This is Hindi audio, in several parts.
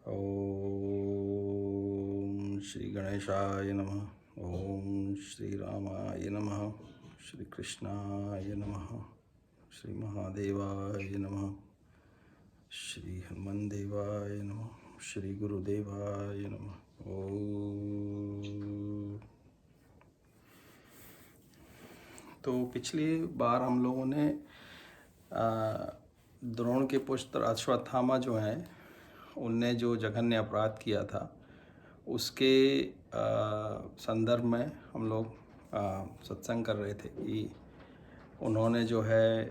ओम श्री गणेशाय नमः। ओम श्री रामाय नमः। श्री कृष्णाय नमः। श्री महादेवाय नमः। श्री हनुमान देवाय नमः। श्री गुरुदेवाय नमः। ओम। तो पिछली बार हम लोगों ने द्रोण के पुत्र अश्वत्थामा जो हैं उनने जो जघन्य अपराध किया था उसके संदर्भ में हम लोग सत्संग कर रहे थे कि उन्होंने जो है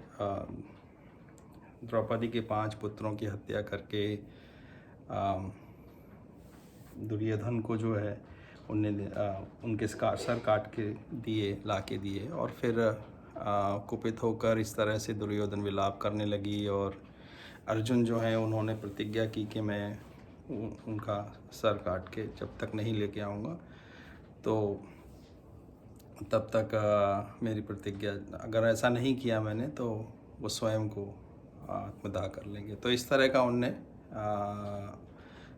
द्रौपदी के 5 पुत्रों की हत्या करके दुर्योधन को जो है उनने उनके सर काट के दिए, ला के दिए, और फिर कुपित होकर इस तरह से दुर्योधन विलाप करने लगी। और अर्जुन जो है उन्होंने प्रतिज्ञा की कि मैं उनका सर काट के जब तक नहीं लेके आऊँगा तो तब तक मेरी प्रतिज्ञा, अगर ऐसा नहीं किया मैंने तो वो स्वयं को आत्मदाह कर लेंगे। तो इस तरह का उनने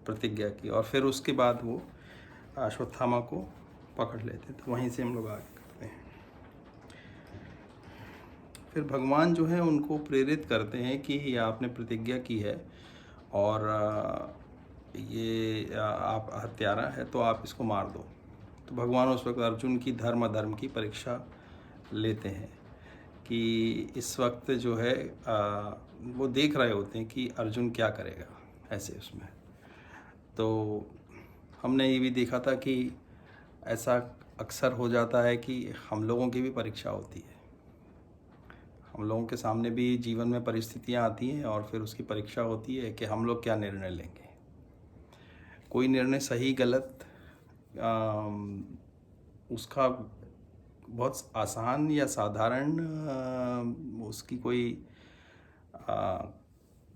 प्रतिज्ञा की और फिर उसके बाद वो अश्वत्थामा को पकड़ लेते। तो वहीं से हम लोग आगे करते हैं। फिर भगवान जो है उनको प्रेरित करते हैं कि ये आपने प्रतिज्ञा की है और ये आप हत्यारा है तो आप इसको मार दो। तो भगवान उस वक्त अर्जुन की धर्म अधर्म की परीक्षा लेते हैं कि इस वक्त जो है वो देख रहे होते हैं कि अर्जुन क्या करेगा ऐसे उसमें। तो हमने ये भी देखा था कि ऐसा अक्सर हो जाता है कि हम लोगों की भी परीक्षा होती है। हम लोगों के सामने भी जीवन में परिस्थितियाँ आती हैं और फिर उसकी परीक्षा होती है कि हम लोग क्या निर्णय लेंगे। कोई निर्णय सही गलत उसका बहुत आसान या साधारण उसकी कोई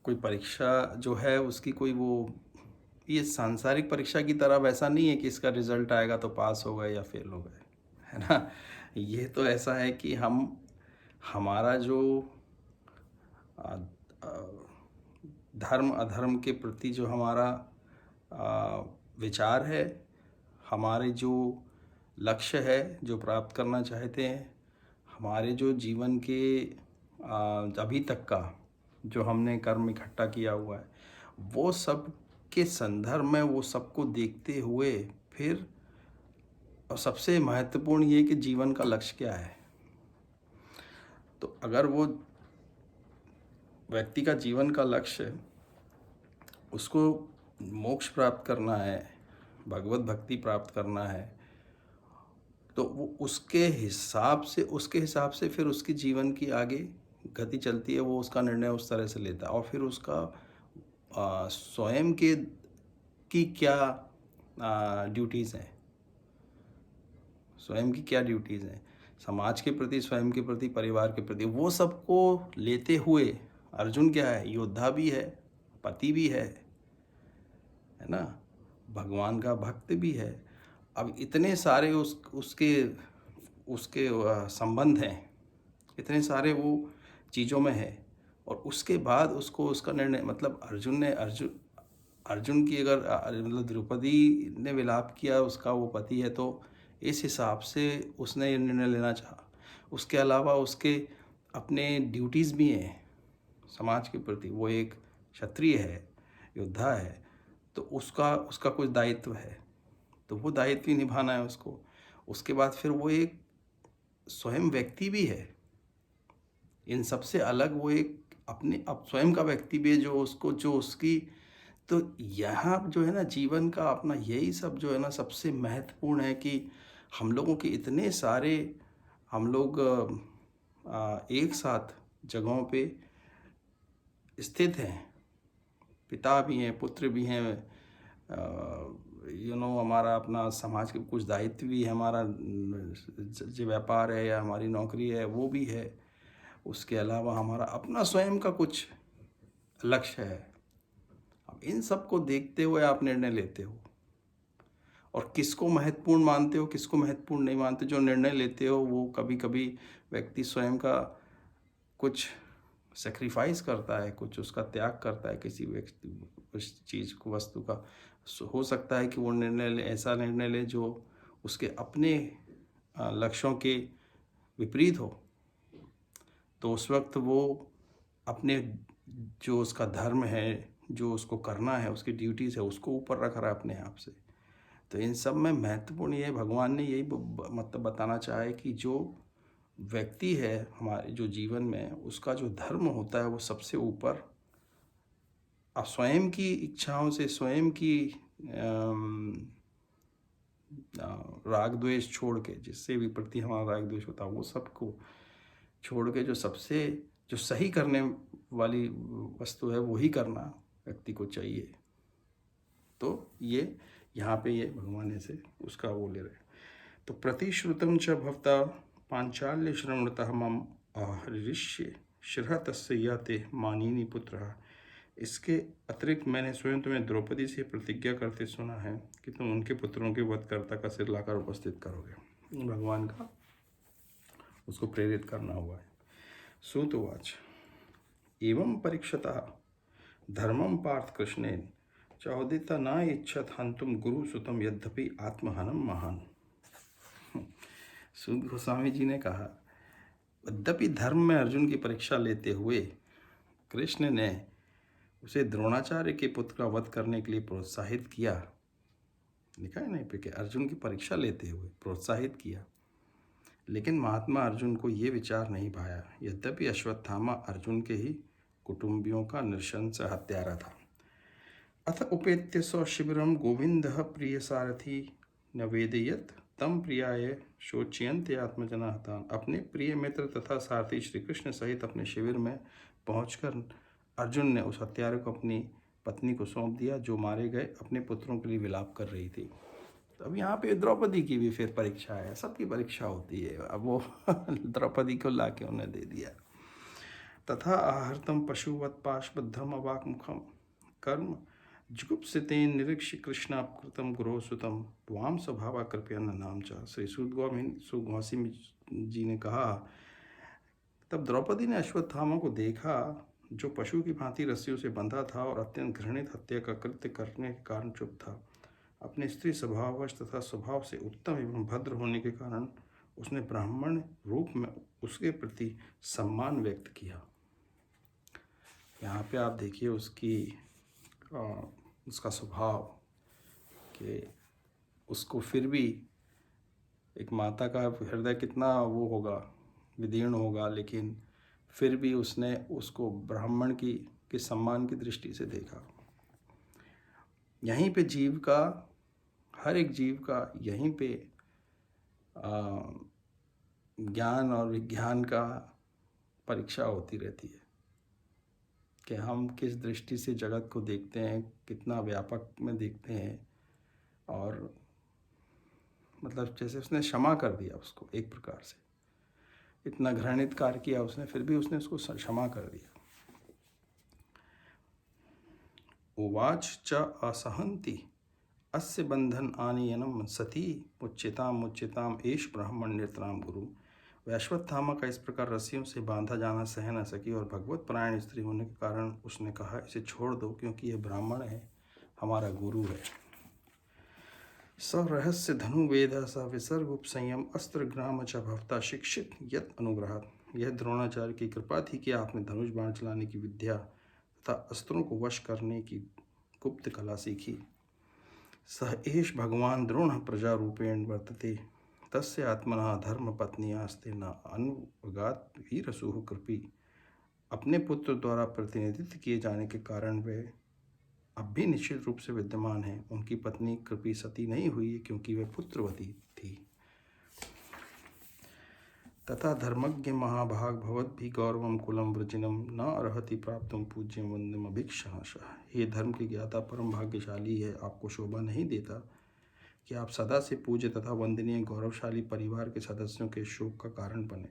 परीक्षा जो है उसकी कोई वो ये सांसारिक परीक्षा की तरह वैसा नहीं है कि इसका रिजल्ट आएगा तो पास हो गए या फेल हो गए, है ना। ये तो ऐसा है कि हमारा जो धर्म अधर्म के प्रति जो हमारा विचार है, हमारे जो लक्ष्य है जो प्राप्त करना चाहते हैं, हमारे जो जीवन के अभी तक का जो हमने कर्म इकट्ठा किया हुआ है वो सब के संदर्भ में वो सबको देखते हुए फिर और सबसे महत्वपूर्ण ये कि जीवन का लक्ष्य क्या है। तो अगर वो व्यक्ति का जीवन का लक्ष्य उसको मोक्ष प्राप्त करना है, भगवत भक्ति प्राप्त करना है, तो वो उसके हिसाब से फिर उसकी जीवन की आगे गति चलती है। वो उसका निर्णय उस तरह से लेता है और फिर उसका स्वयं की क्या ड्यूटीज़ हैं, स्वयं की क्या ड्यूटीज़ हैं, समाज के प्रति, स्वयं के प्रति, परिवार के प्रति, वो सबको लेते हुए अर्जुन क्या है, योद्धा भी है, पति भी है ना, भगवान का भक्त भी है। अब इतने सारे उसके संबंध हैं, इतने सारे वो चीज़ों में है और उसके बाद उसको उसका निर्णय, मतलब अर्जुन की अगर मतलब द्रौपदी ने विलाप किया, उसका वो पति है, तो इस हिसाब से उसने ये निर्णय लेना चाहा। उसके अलावा उसके अपने ड्यूटीज़ भी हैं समाज के प्रति। वो एक क्षत्रिय है, योद्धा है, तो उसका कुछ दायित्व है, तो वो दायित्व ही निभाना है उसको। उसके बाद फिर वो एक स्वयं व्यक्ति भी है, इन सबसे अलग वो एक अपने स्वयं का व्यक्ति भी है जो उसकी। तो यहाँ जो है ना जीवन का अपना यही सब जो है ना सबसे महत्वपूर्ण है कि हम लोगों के इतने सारे हम लोग एक साथ जगहों पे स्थित हैं, पिता भी हैं, पुत्र भी हैं, हमारा अपना समाज के कुछ दायित्व भी है, हमारा जो व्यापार है या हमारी नौकरी है वो भी है, उसके अलावा हमारा अपना स्वयं का कुछ लक्ष्य है। अब इन सब को देखते हुए आप निर्णय लेते हो और किसको महत्वपूर्ण मानते हो, किसको महत्वपूर्ण नहीं मानते। जो निर्णय लेते हो वो कभी कभी व्यक्ति स्वयं का कुछ सेक्रीफाइस करता है, कुछ उसका त्याग करता है किसी व्यक्ति उस चीज़ को, वस्तु का, हो सकता है कि वो ऐसा निर्णय ले जो उसके अपने लक्ष्यों के विपरीत हो, तो उस वक्त वो अपने जो उसका धर्म है, जो उसको करना है, उसकी ड्यूटीज़ है, उसको ऊपर रख रहा है अपने आप से। तो इन सब में महत्वपूर्ण ये भगवान ने यही मतलब बताना चाहा है कि जो व्यक्ति है हमारे जो जीवन में, उसका जो धर्म होता है वो सबसे ऊपर स्वयं की इच्छाओं से, स्वयं की राग द्वेष छोड़ के, जिससे भी प्रति हमारा राग द्वेष होता है वो सबको छोड़ के जो सबसे जो सही करने वाली वस्तु है वही करना व्यक्ति को चाहिए। तो ये यहाँ पे ये भगवान ऐसे उसका वो ले रहे। तो प्रतिश्रुतम च भवता पांचाल्य श्रवणतः मम आहरिष्य शिरः तस्य याते मानिनी पुत्रः। इसके अतिरिक्त मैंने स्वयं तुम्हें द्रौपदी से प्रतिज्ञा करते सुना है कि तुम उनके पुत्रों के वधकर्ता का सिर लाकर उपस्थित करोगे। भगवान का उसको प्रेरित करना हुआ है। सूतवाच एवं परीक्षतः धर्मम पार्थ कृष्णेन चौदिता न इच्छत हंतुम गुरु सुतम यद्यपि आत्महनम महान। सूत गोस्वामी जी ने कहा, यद्यपि धर्म में अर्जुन की परीक्षा लेते हुए कृष्ण ने उसे द्रोणाचार्य के पुत्र का वध करने के लिए प्रोत्साहित किया। लिखा है नहीं पे कि अर्जुन की परीक्षा लेते हुए प्रोत्साहित किया, लेकिन महात्मा अर्जुन को ये विचार नहीं भाया। यद्यपि अश्वत्थामा अर्जुन के ही कुटुंबियों का नृशंस हत्यारा था। अथ उपेत्य सौ शिबिरम गोविंद प्रिय सारथी नवेदयत तम प्रियाय शोच्यंत आत्मजना हतान। अपने प्रिय मित्र तथा सारथी श्री कृष्ण सहित अपने शिविर में पहुंचकर अर्जुन ने उस हत्यारे को अपनी पत्नी को सौंप दिया, जो मारे गए अपने पुत्रों के लिए विलाप कर रही थी। तो अब यहाँ पे द्रौपदी की भी फिर परीक्षा है, सबकी परीक्षा होती है। अब वो द्रौपदी को ला के उन्हें दे दिया। तथा आहर्तम पशुवत पाशबद्धम अवाक मुखम कर्म जुगुप्सितेन निरीक्ष कृष्णाकृतम गुरो सुतम त्वाम स्वभावा कृपया न नाम चाह। श्री सुगौसी जी ने कहा, तब द्रौपदी ने अश्वत्थामा को देखा जो पशु की भांति रस्सियों से बंधा था और अत्यंत घृणित हत्या का कृत्य करने के कारण चुप था। अपने स्त्री स्वभाववश तथा स्वभाव से उत्तम एवं भद्र होने के कारण उसने ब्राह्मण रूप में उसके प्रति सम्मान व्यक्त किया। यहाँ पे आप देखिए उसका स्वभाव कि उसको फिर भी एक माता का हृदय कितना वो होगा, विदीर्ण होगा, लेकिन फिर भी उसने उसको ब्राह्मण के सम्मान की दृष्टि से देखा। यहीं पे जीव का, हर एक जीव का यहीं पे ज्ञान और विज्ञान का परीक्षा होती रहती है कि हम किस दृष्टि से जगत को देखते हैं, कितना व्यापक में देखते हैं। और मतलब जैसे उसने क्षमा कर दिया उसको, एक प्रकार से इतना घृणित कार्य किया उसने, फिर भी उसने उसको क्षमा कर दिया। उवाच च असहंति अस्य बंधन आनयनम सती मुच्यताम एष ब्राह्मण निर्तराम गुरु। अश्वत्थामा का इस प्रकार रस्सियों से बांधा जाना सह न सकी और भगवत परायण स्त्री होने के कारण उसने कहा, इसे छोड़ दो क्योंकि यह ब्राह्मण है, हमारा गुरु है। स रहस्य धनुवेद स विसर्ग उपसंयम अस्त्र ग्राम च भवता शिक्षित यत अनुग्रहात्। यह द्रोणाचार्य की कृपा थी कि आपने धनुष बाण चलाने की विद्या तथा अस्त्रों को वश करने की गुप्त कला सीखी। सह एष भगवान द्रोण प्रजा रूपेण वर्तते तस्य आत्मनः धर्म पत्नियास्ते न अनुगात वीरसुः कृपी। अपने पुत्र द्वारा प्रतिनिधित्व किए जाने के कारण वे अब भी निश्चित रूप से विद्यमान है। उनकी पत्नी कृपी सती नहीं हुई क्योंकि वे पुत्रवती थी। तथा धर्मज्ञ महाभाग भवत भी गौरवम कुलम वृजिनम न अर्हति प्राप्तम पूज्यम वंदम अभिक्षाशः। हे धर्म के ज्ञाता परम भाग्यशाली है, आपको शोभा नहीं देता कि आप सदा से पूज्य तथा वंदनीय गौरवशाली परिवार के सदस्यों के शोक का कारण बने।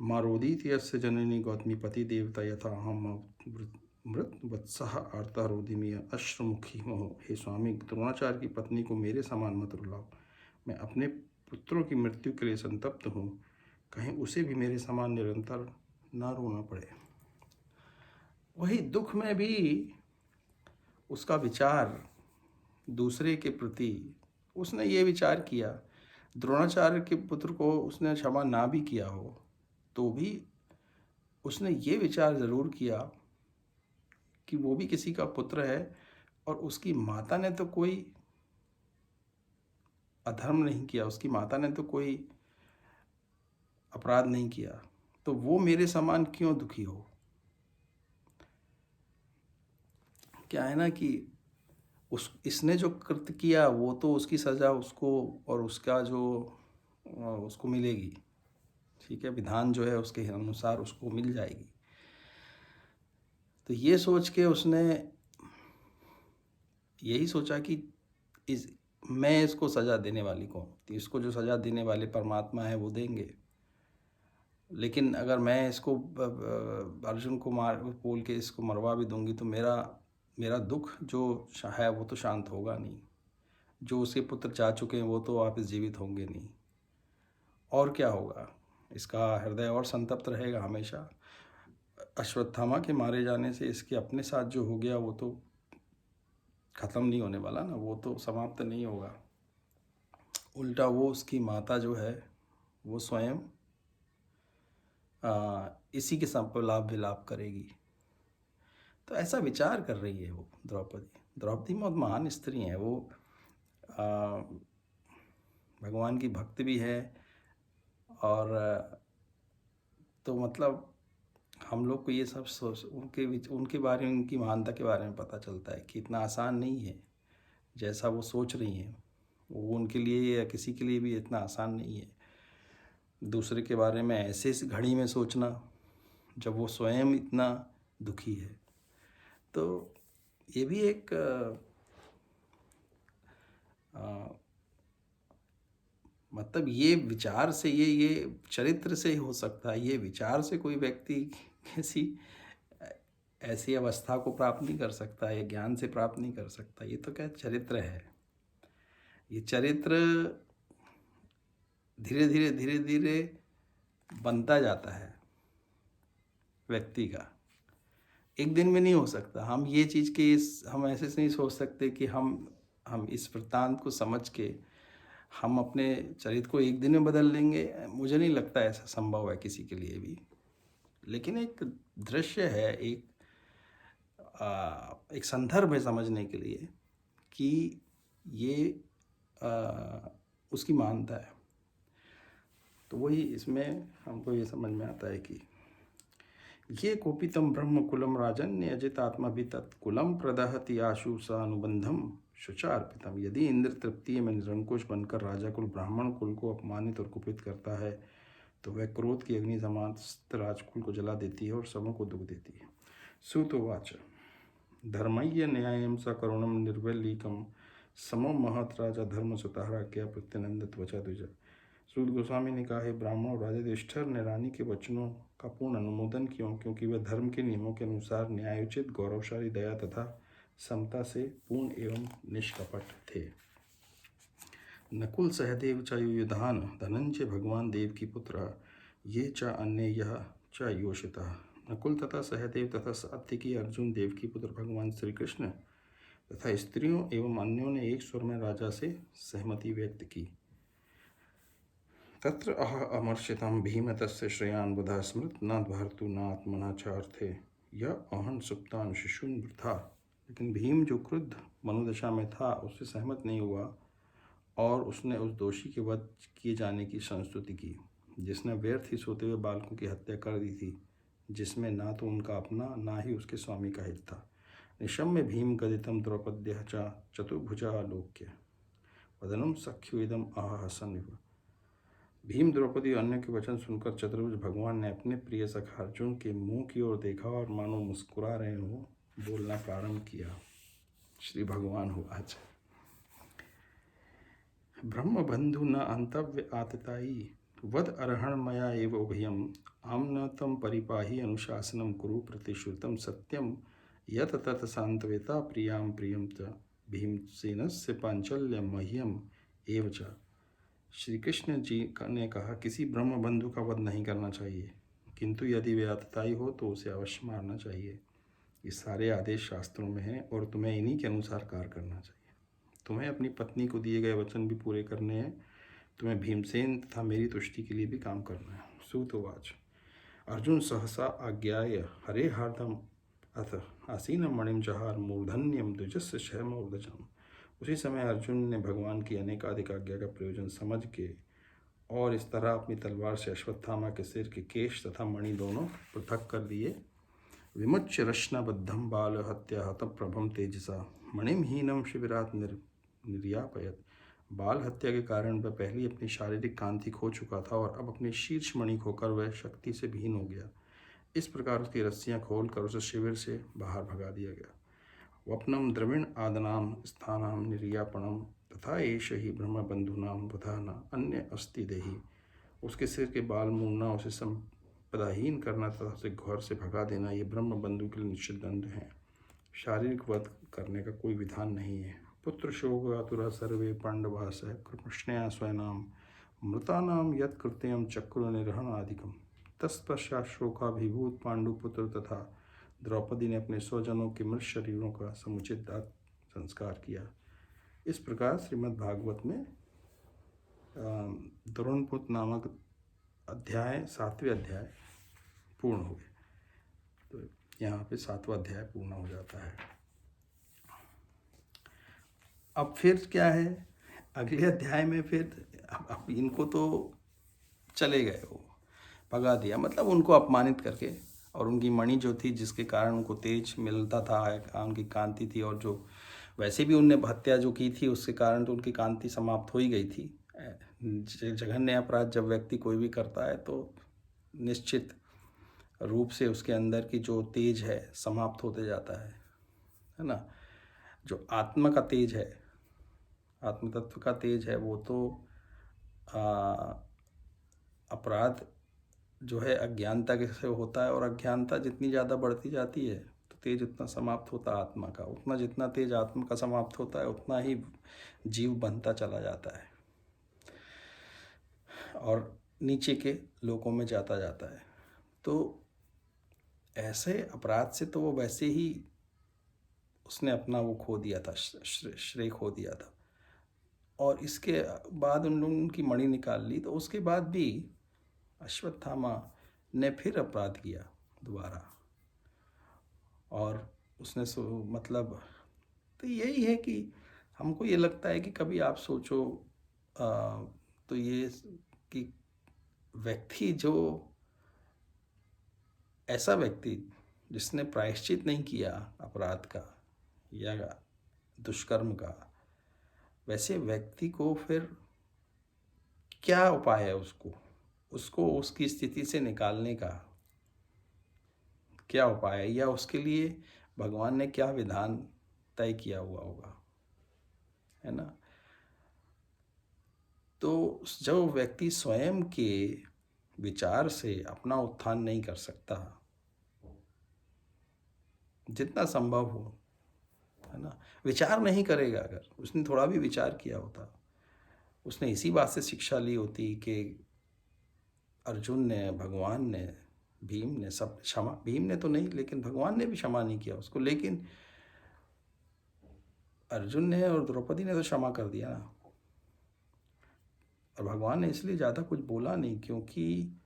मारोदीति यस्य जननी गौतमी पति देवता यथा हम मृत वत्सह आर्ता रोदिमीय अश्रुमुखी मोह। हे स्वामी, द्रोणाचार्य की पत्नी को मेरे समान मत रुलाओ। मैं अपने पुत्रों की मृत्यु के लिए संतप्त हूँ, कहीं उसे भी मेरे समान निरंतर न रोना पड़े। वही दुख में भी उसका विचार दूसरे के प्रति, उसने ये विचार किया, द्रोणाचार्य के पुत्र को उसने क्षमा ना भी किया हो तो भी उसने ये विचार ज़रूर किया कि वो भी किसी का पुत्र है और उसकी माता ने तो कोई अधर्म नहीं किया, उसकी माता ने तो कोई अपराध नहीं किया, तो वो मेरे समान क्यों दुखी हो। क्या है ना कि उस इसने जो कृत्य किया वो तो उसकी सज़ा उसको और उसका जो उसको मिलेगी, ठीक है, विधान जो है उसके अनुसार उसको मिल जाएगी। तो ये सोच के उसने यही सोचा कि इस मैं इसको सज़ा देने वाली कौन, तो इसको जो सज़ा देने वाले परमात्मा है वो देंगे, लेकिन अगर मैं इसको अर्जुन को मार बोल के इसको मरवा भी दूंगी तो मेरा मेरा दुख जो है वो तो शांत होगा नहीं, जो उसके पुत्र जा चुके हैं वो तो वापस जीवित होंगे नहीं, और क्या होगा, इसका हृदय और संतप्त रहेगा हमेशा। अश्वत्थामा के मारे जाने से इसके अपने साथ जो हो गया वो तो ख़त्म नहीं होने वाला ना, वो तो समाप्त नहीं होगा, उल्टा वो उसकी माता जो है वो स्वयं इसी के सब पर लाभ विलाप करेगी। तो ऐसा विचार कर रही है वो द्रौपदी। द्रौपदी बहुत महान स्त्री है वो, भगवान की भक्त भी है, और तो मतलब हम लोग को ये सब सोच उनके बारे में, उनकी महानता के बारे में पता चलता है कि इतना आसान नहीं है जैसा वो सोच रही हैं, वो उनके लिए या किसी के लिए भी इतना आसान नहीं है दूसरे के बारे में ऐसे इस घड़ी में सोचना जब वो स्वयं इतना दुखी है। तो ये भी एक मतलब ये विचार से, ये चरित्र से हो सकता है, ये विचार से कोई व्यक्ति किसी ऐसी अवस्था को प्राप्त नहीं कर सकता, ये ज्ञान से प्राप्त नहीं कर सकता, ये तो क्या चरित्र है। ये चरित्र धीरे धीरे धीरे धीरे बनता जाता है व्यक्ति का, एक दिन में नहीं हो सकता। हम ये चीज़ के हम ऐसे से नहीं सोच सकते कि हम इस वृत्तांत को समझ के हम अपने चरित्र को एक दिन में बदल लेंगे, मुझे नहीं लगता ऐसा संभव है किसी के लिए भी। लेकिन एक दृश्य है, एक संदर्भ है समझने के लिए कि ये उसकी मानता है। तो वही इसमें हमको ये समझ में आता है कि ये कोपितम ब्रह्म कुलम राजन्य अजित आत्मा भी तत्कुलम प्रदहति आशु स अनुबंधम शुचार्पितम। यदि इंद्र तृप्ति में निरंकुश बनकर राजा कुल ब्राह्मण कुल को अपमानित और कुपित करता है तो वह क्रोध की अग्नि समास्त राजकुल को जला देती है और सबों को दुख देती है। सुतोवाच धर्मय्य न्यायम स करुणम निर्वलीकम समो महत राजा धर्म सुतारा क्या प्रत्यनंद त्वचा द्विजा। सूत गोस्वामी ने कहा है, ब्राह्मण और राजा युधिष्ठिर ने रानी के वचनों का पूर्ण अनुमोदन क्यों, क्योंकि वह धर्म के नियमों के अनुसार न्यायोचित गौरवशाली दया तथा समता से पूर्ण एवं निष्कपट थे। नकुल सहदेव च युयुधान धनंजय भगवान देव की पुत्र ये च अन्य यह च योषिता। नकुल तथा सहदेव तथा सात्विकी अर्जुन देव की पुत्र भगवान श्री कृष्ण तथा स्त्रियों एवं अन्यों ने एक स्वर में राजा से सहमति व्यक्त की। तत्र अह अमर्षितं भीम तस्य श्रेयान् बुधा स्मृत न भर्तु न आत्मना च अर्थे यह अहन सुप्तान शिशुन वृथा। लेकिन भीम जो क्रुद्ध मनोदशा में था उससे सहमत नहीं हुआ और उसने उस दोषी के वध किए जाने की संस्तुति की जिसने व्यर्थ ही सोते हुए बालकों की हत्या कर दी थी, जिसमें ना तो उनका अपना ना ही उसके स्वामी का हित था। निशम्य भीम गदितं द्रौपद्यः च चतुर्भुजा आलोक्य वदनं सख्युइदं आहसन। भीम द्रौपदी और अन्य के वचन सुनकर चतुर्भुज भगवान ने अपने प्रिय सखा अर्जुन के मुंह की ओर देखा और मानो मुस्कुरा रहे हो बोलना प्रारंभ किया। श्री भगवान हुआच ब्रह्म बंधु न अंतव्य आतताई वद अर्हण मया एव उभयम आम न तम परिपाही अनुशासनम कुरु प्रतिश्रुतम सत्यम यत तत शांतवेता प्रियाम प्रियम च भीमसेनस्य पांचल्य मह्यम एव च। श्री कृष्ण जी ने कहा, किसी ब्रह्म बंधु का वध नहीं करना चाहिए, किंतु यदि वे आतताई हो तो उसे अवश्य मारना चाहिए। ये सारे आदेश शास्त्रों में हैं और तुम्हें इन्हीं के अनुसार कार्य करना चाहिए। तुम्हें अपनी पत्नी को दिए गए वचन भी पूरे करने हैं। तुम्हें भीमसेन तथा मेरी तुष्टि के लिए भी काम करना है। सूतोवाच अर्जुन सहसा आज्ञाय हरे हार्दम अथ आसीन मणिम जहार मूर्धन्यम द्विजस्य क्षयमोर्धजम। उसी समय अर्जुन ने भगवान की अनेकाधिक आज्ञा का प्रयोजन समझ के और इस तरह अपनी तलवार से अश्वत्थामा के सिर के केश तथा मणि दोनों पृथक कर लिए। विमुच्य रश्नबद्धम बाल हत्या हत प्रभम तेजसा मणिम हीनम शिविरात निर्यापयत। बाल हत्या के कारण वह पहले अपनी शारीरिक कांति खो चुका था और अब अपनी शीर्ष मणि खोकर वह शक्ति से विहीन हो गया। इस प्रकार उसकी रस्सियां खोलकर उसे शिविर से बाहर भगा दिया गया। वपनम द्रविण आदनाम स्थानाम निर्यापणम तथा एष ही ब्रह्मबंधुनाम बुधाना अन्य अस्ति देही। उसके सिर के बाल मूड़ना, उसे संपदाहीन करना तथा उसे घर से भगा देना, ये ब्रह्म बंधु के लिए निश्चित दंड है। शारीरिक वध करने का कोई विधान नहीं है। पुत्र शोक आतुरा सर्वे पांडवास कृष्णया स्वयनाम मृतानाम यत् कृत्यम चक्र निर्हण आदिकम। तत्पश्चात शोकाभिभूत पांडुपुत्र तथा द्रौपदी ने अपने स्वजनों के मृत शरीरों का समुचित दाह संस्कार किया। इस प्रकार श्रीमद् भागवत में द्रोणपुत्र नामक अध्याय 7वें अध्याय पूर्ण हो गए। तो यहाँ पे 7वां अध्याय पूर्ण हो जाता है। अब फिर क्या है अगले अध्याय में? फिर अब इनको तो चले गए, वो भगा दिया, मतलब उनको अपमानित करके, और उनकी मणि जो थी जिसके कारण उनको तेज मिलता था, उनकी कांति थी, और जो वैसे भी उनने हत्या जो की थी उसके कारण तो उनकी कांति समाप्त हो ही गई थी। जघन्य अपराध जब व्यक्ति कोई भी करता है तो निश्चित रूप से उसके अंदर की जो तेज है समाप्त होते जाता है ना। जो आत्मा का तेज है, आत्म तत्व का तेज है, वो तो अपराध जो है अज्ञानता के से होता है, और अज्ञानता जितनी ज़्यादा बढ़ती जाती है तो तेज उतना समाप्त होता है आत्मा का। उतना जितना तेज आत्मा का समाप्त होता है उतना ही जीव बनता चला जाता है और नीचे के लोकों में जाता जाता है। तो ऐसे अपराध से तो वो वैसे ही उसने अपना वो खो दिया था, श्रेय खो दिया था। और इसके बाद उन लोगों की मणि निकाल ली, तो उसके बाद भी अश्वत्थामा ने फिर अपराध किया दोबारा, और उसने मतलब तो यही है कि हमको ये लगता है कि कभी आप सोचो तो ये कि व्यक्ति जो ऐसा व्यक्ति जिसने प्रायश्चित नहीं किया अपराध का या दुष्कर्म का, वैसे व्यक्ति को फिर क्या उपाय है उसको उसकी स्थिति से निकालने का क्या उपाय है, या उसके लिए भगवान ने क्या विधान तय किया हुआ होगा, है ना। तो जब व्यक्ति स्वयं के विचार से अपना उत्थान नहीं कर सकता, जितना संभव हो, है ना, विचार नहीं करेगा। अगर उसने थोड़ा भी विचार किया होता, उसने इसी बात से शिक्षा ली होती कि अर्जुन ने, भगवान ने, भीम ने सब क्षमा, भीम ने तो नहीं लेकिन भगवान ने भी क्षमा नहीं किया उसको, लेकिन अर्जुन ने और द्रौपदी ने तो क्षमा कर दिया ना। और भगवान ने इसलिए ज़्यादा कुछ बोला नहीं, क्योंकि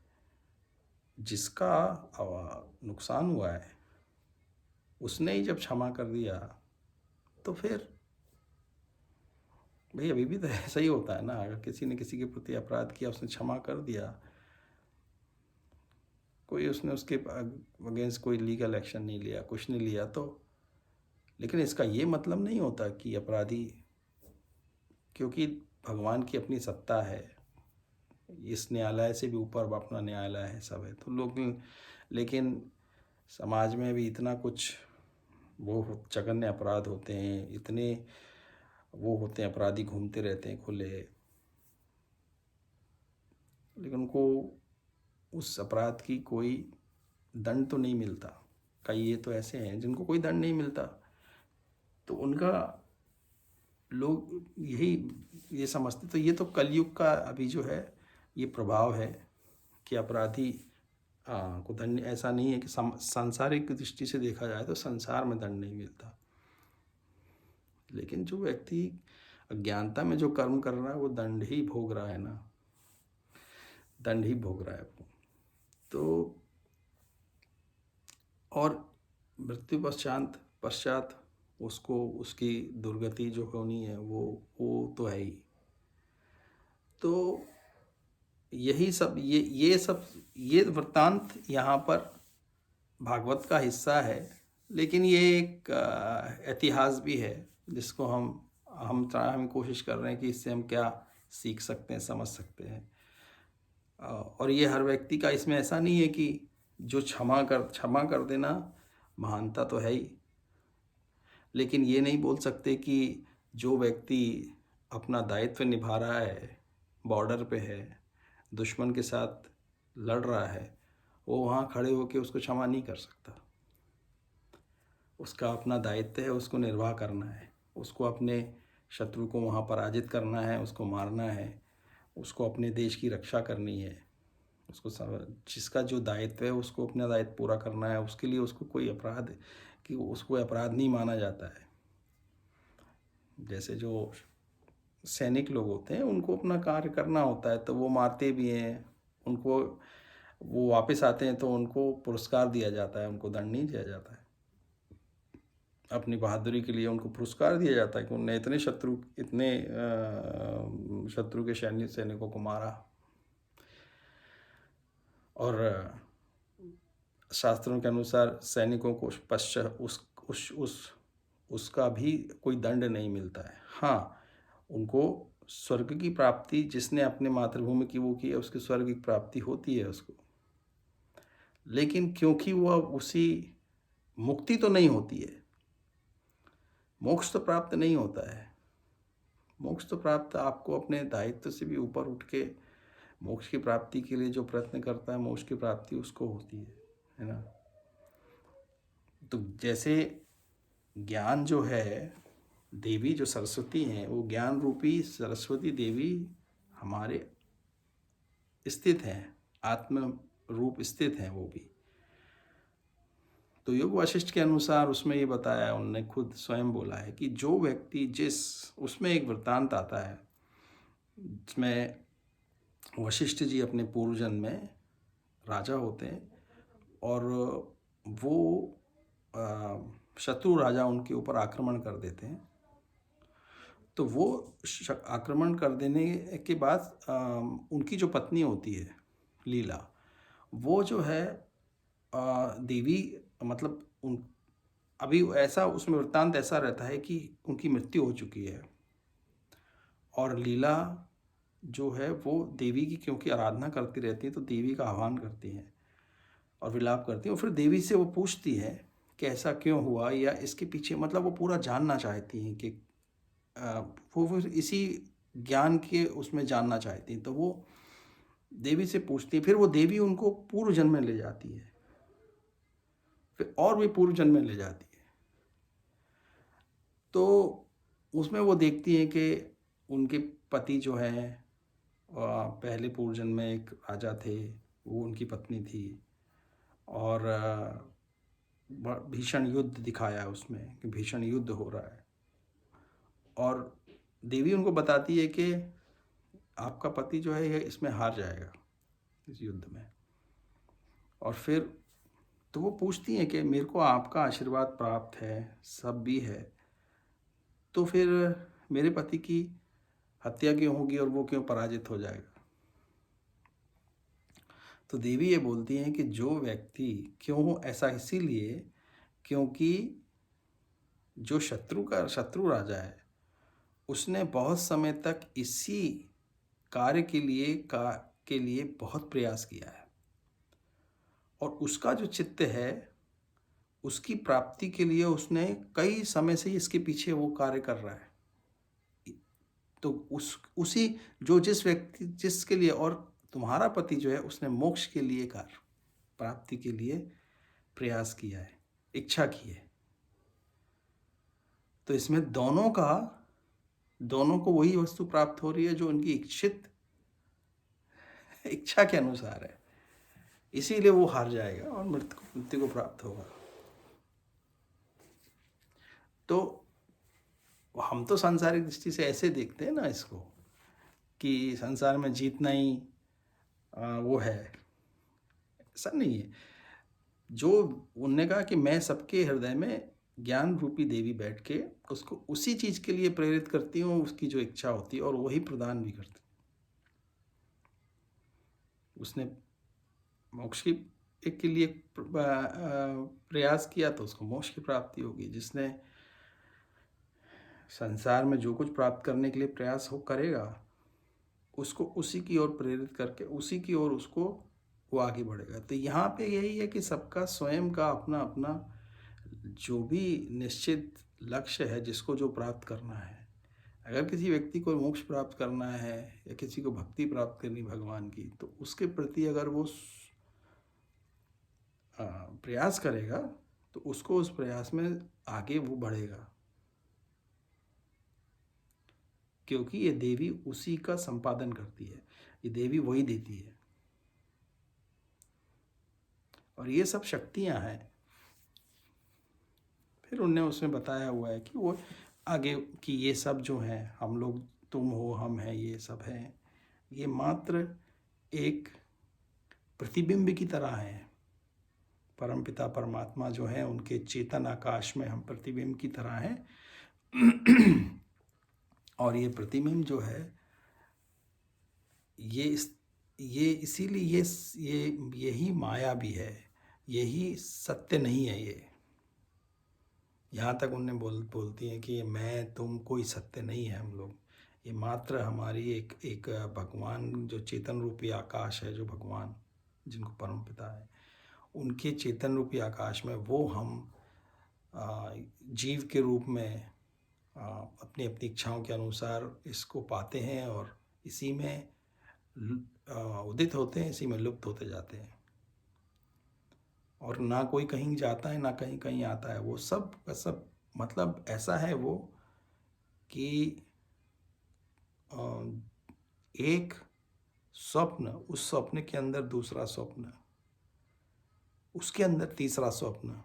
जिसका नुकसान हुआ है उसने ही जब क्षमा कर दिया तो फिर भाई अभी भी तो ऐसा ही होता है ना। अगर किसी ने किसी के प्रति अपराध किया, उसने क्षमा कर दिया, कोई उसने उसके अगेंस्ट कोई लीगल एक्शन नहीं लिया, कुछ नहीं लिया, तो लेकिन इसका ये मतलब नहीं होता कि अपराधी, क्योंकि भगवान की अपनी सत्ता है, इस न्यायालय से भी ऊपर अपना न्यायालय है, सब है, तो लोग, लेकिन समाज में भी इतना कुछ वो जघन्य अपराध होते हैं, इतने वो होते हैं, अपराधी घूमते रहते हैं खुले, लेकिन उनको उस अपराध की कोई दंड तो नहीं मिलता। कई ये तो ऐसे हैं जिनको कोई दंड नहीं मिलता, तो उनका लोग ये समझते। तो ये तो कलयुग का अभी जो है ये प्रभाव है कि अपराधी हाँ, को दंड ऐसा नहीं है कि सांसारिक दृष्टि से देखा जाए तो संसार में दंड नहीं मिलता, लेकिन जो व्यक्ति अज्ञानता में जो कर्म कर रहा है वो दंड ही भोग रहा है ना, दंड ही भोग रहा है वो। तो और मृत्यु पश्चात पश्चात उसको उसकी दुर्गति जो होनी है वो तो है ही। तो यही सब ये वृत्तांत यहाँ पर भागवत का हिस्सा है, लेकिन ये एक इतिहास भी है जिसको हम कोशिश कर रहे हैं कि इससे हम क्या सीख सकते हैं, समझ सकते हैं। और ये हर व्यक्ति का, इसमें ऐसा नहीं है कि जो क्षमा कर देना महानता तो है ही, लेकिन ये नहीं बोल सकते कि जो व्यक्ति अपना दायित्व निभा रहा है, बॉर्डर पे है, दुश्मन के साथ लड़ रहा है, वो वहाँ खड़े होकर उसको क्षमा नहीं कर सकता। उसका अपना दायित्व है, उसको निर्वाह करना है, उसको अपने शत्रु को वहाँ पराजित करना है, उसको मारना है, उसको अपने देश की रक्षा करनी है, उसको जिसका जो दायित्व है उसको अपना दायित्व पूरा करना है। उसके लिए उसको कोई अपराध कि उसको अपराध नहीं माना जाता है। जैसे जो सैनिक लोग होते हैं उनको अपना कार्य करना होता है तो वो मारते भी हैं, उनको वो वापस आते हैं तो उनको पुरस्कार दिया जाता है, उनको दंड नहीं दिया जाता है। अपनी बहादुरी के लिए उनको पुरस्कार दिया जाता है कि उनने इतने शत्रु के सैनिकों को मारा। और शास्त्रों के अनुसार सैनिकों को उसका भी कोई दंड नहीं मिलता है। हाँ, उनको स्वर्ग की प्राप्ति, जिसने अपने मातृभूमि की वो की है उसकी स्वर्ग की प्राप्ति होती है उसको, लेकिन क्योंकि वह उसी मुक्ति तो नहीं होती है, मोक्ष तो प्राप्त नहीं होता है। मोक्ष तो प्राप्त आपको अपने दायित्व से भी ऊपर उठ के मोक्ष की प्राप्ति के लिए जो प्रयत्न करता है, मोक्ष की प्राप्ति उसको होती है ना। तो जैसे ज्ञान जो है, देवी जो सरस्वती हैं, वो ज्ञान रूपी सरस्वती देवी हमारे स्थित हैं, आत्म रूप स्थित हैं वो भी। तो योग वाशिष्ठ के अनुसार उसमें ये बताया, उन्होंने खुद स्वयं बोला है कि जो व्यक्ति उसमें एक वृत्तांत आता है जिसमें वशिष्ठ जी अपने पूर्व जन्म में राजा होते हैं और वो शत्रु राजा उनके ऊपर आक्रमण कर देते हैं। तो वो आक्रमण कर देने के बाद उनकी जो पत्नी होती है लीला, वो जो है देवी, मतलब अभी ऐसा उसमें वृत्तांत ऐसा रहता है कि उनकी मृत्यु हो चुकी है और लीला जो है वो देवी की क्योंकि आराधना करती रहती है तो देवी का आह्वान करती हैं और विलाप करती हैं। और फिर देवी से वो पूछती है कि ऐसा क्यों हुआ या इसके पीछे, मतलब वो पूरा जानना चाहती हैं कि वो इसी ज्ञान के उसमें जानना चाहती हैं। तो वो देवी से पूछती है, फिर वो देवी उनको पूर्व जन्म में ले जाती है, फिर और भी पूर्व जन्म में ले जाती है। तो उसमें वो देखती है कि उनके पति जो हैं पहले पूर्व जन्म में एक राजा थे, वो उनकी पत्नी थी और भीषण युद्ध दिखाया है उसमें कि भीषण युद्ध हो रहा है और देवी उनको बताती है कि आपका पति जो है इसमें हार जाएगा, इस युद्ध में। और फिर तो वो पूछती हैं कि मेरे को आपका आशीर्वाद प्राप्त है, सब भी है, तो फिर मेरे पति की हत्या क्यों होगी और वो क्यों पराजित हो जाएगा। तो देवी ये बोलती हैं कि जो व्यक्ति क्यों ऐसा, इसीलिए क्योंकि जो शत्रु राजा है उसने बहुत समय तक इसी कार्य के लिए बहुत प्रयास किया है और उसका जो चित्त है उसकी प्राप्ति के लिए उसने कई समय से इसके पीछे वो कार्य कर रहा है। तो उसी जो जिसके लिए, और तुम्हारा पति जो है उसने मोक्ष के लिए कार्य प्राप्ति के लिए प्रयास किया है, इच्छा की है। तो इसमें दोनों को वही वस्तु प्राप्त हो रही है जो उनकी इच्छा के अनुसार है। इसीलिए वो हार जाएगा और मृत्यु को प्राप्त होगा। तो हम तो सांसारिक दृष्टि से ऐसे देखते हैं ना इसको, कि संसार में जीतना ही वो है। ऐसा नहीं है। जो उनने कहा कि मैं सबके हृदय में ज्ञान रूपी देवी बैठ के उसको उसी चीज के लिए प्रेरित करती हूँ, उसकी जो इच्छा होती है, और वही प्रदान भी करती। उसने मोक्ष की एक के लिए प्रयास किया तो उसको मोक्ष की प्राप्ति होगी। जिसने संसार में जो कुछ प्राप्त करने के लिए प्रयास हो करेगा, उसको उसी की ओर प्रेरित करके उसी की ओर उसको वो आगे बढ़ेगा। तो यहाँ पे यही है कि सबका स्वयं का अपना अपना जो भी निश्चित लक्ष्य है, जिसको जो प्राप्त करना है। अगर किसी व्यक्ति को मोक्ष प्राप्त करना है या किसी को भक्ति प्राप्त करनी भगवान की, तो उसके प्रति अगर वो प्रयास करेगा तो उसको उस प्रयास में आगे वो बढ़ेगा, क्योंकि ये देवी उसी का संपादन करती है, ये देवी वही देती है। और ये सब शक्तियां हैं। फिर उनने उसमें बताया हुआ है कि वो आगे कि ये सब जो है, हम लोग, तुम हो, हम हैं, ये सब हैं, ये मात्र एक प्रतिबिंब की तरह है। परमपिता परमात्मा जो है, उनके चेतन आकाश में हम प्रतिबिंब की तरह हैं। और ये प्रतिबिंब जो है, ये इसीलिए यही माया भी है, यही सत्य नहीं है। ये यहाँ तक उनने बोलती हैं कि मैं तुम कोई सत्य नहीं है हम लोग, ये मात्र हमारी एक भगवान जो चेतन रूपी आकाश है, जो भगवान जिनको परम पिता है, उनके चेतन रूपी आकाश में वो हम जीव के रूप में अपनी अपनी इच्छाओं के अनुसार इसको पाते हैं, और इसी में उदित होते हैं, इसी में लुप्त होते जाते हैं। और ना कोई कहीं जाता है, ना कहीं कहीं आता है। वो सब का सब मतलब ऐसा है वो कि एक स्वप्न, उस स्वप्न के अंदर दूसरा स्वप्न, उसके अंदर तीसरा स्वप्न,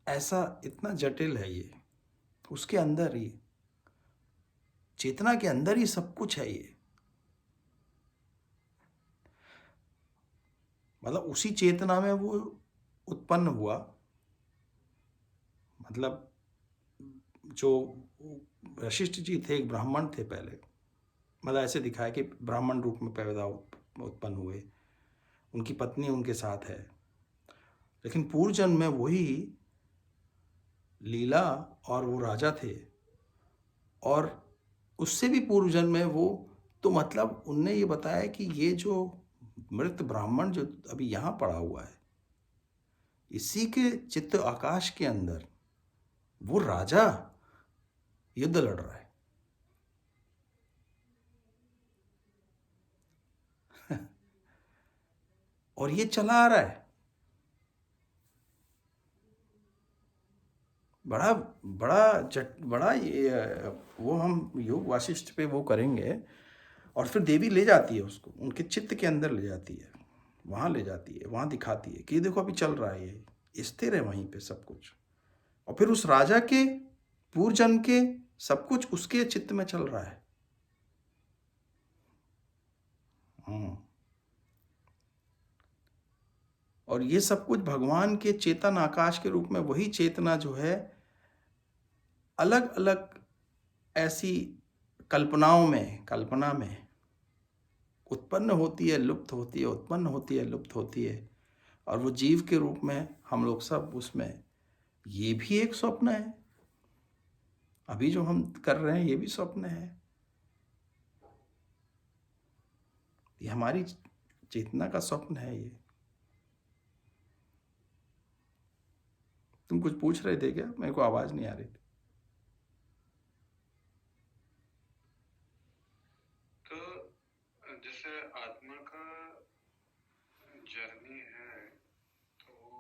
ऐसा इतना जटिल है ये। उसके अंदर ही, चेतना के अंदर ही सब कुछ है ये। मतलब उसी चेतना में वो उत्पन्न हुआ। मतलब जो वशिष्ठ जी थे, एक ब्राह्मण थे पहले, मतलब ऐसे दिखाया कि ब्राह्मण रूप में पैदा उत्पन्न हुए, उनकी पत्नी उनके साथ है, लेकिन पूर्व जन्म में वही लीला और वो राजा थे, और उससे भी पूर्व जन्म में वो, तो मतलब उनने ये बताया कि ये जो मृत ब्राह्मण जो अभी यहाँ पड़ा हुआ है, इसी के चित्त आकाश के अंदर वो राजा युद्ध लड़ रहा है। और ये चला आ रहा है। बड़ा बड़ा ये वो हम योग वाशिष्ठ पे वो करेंगे। और फिर देवी ले जाती है उसको, उनके चित्त के अंदर ले जाती है, वहाँ ले जाती है, वहाँ दिखाती है कि देखो अभी चल रहा है, ये स्थिर है वहीं पे सब कुछ। और फिर उस राजा के पूर्व जन्म के सब कुछ उसके चित्त में चल रहा है। और ये सब कुछ भगवान के चेतन आकाश के रूप में, वही चेतना जो है अलग अलग ऐसी कल्पना में उत्पन्न होती है, लुप्त होती है, उत्पन्न होती है, लुप्त होती है। और वो जीव के रूप में हम लोग सब उसमें, ये भी एक स्वप्न है। अभी जो हम कर रहे हैं ये भी स्वप्न है। ये हमारी चेतना का स्वप्न है ये। तुम कुछ पूछ रहे थे क्या? मेरे को आवाज नहीं आ रही थी। तो जैसे आत्मा का जर्नी है, तो वो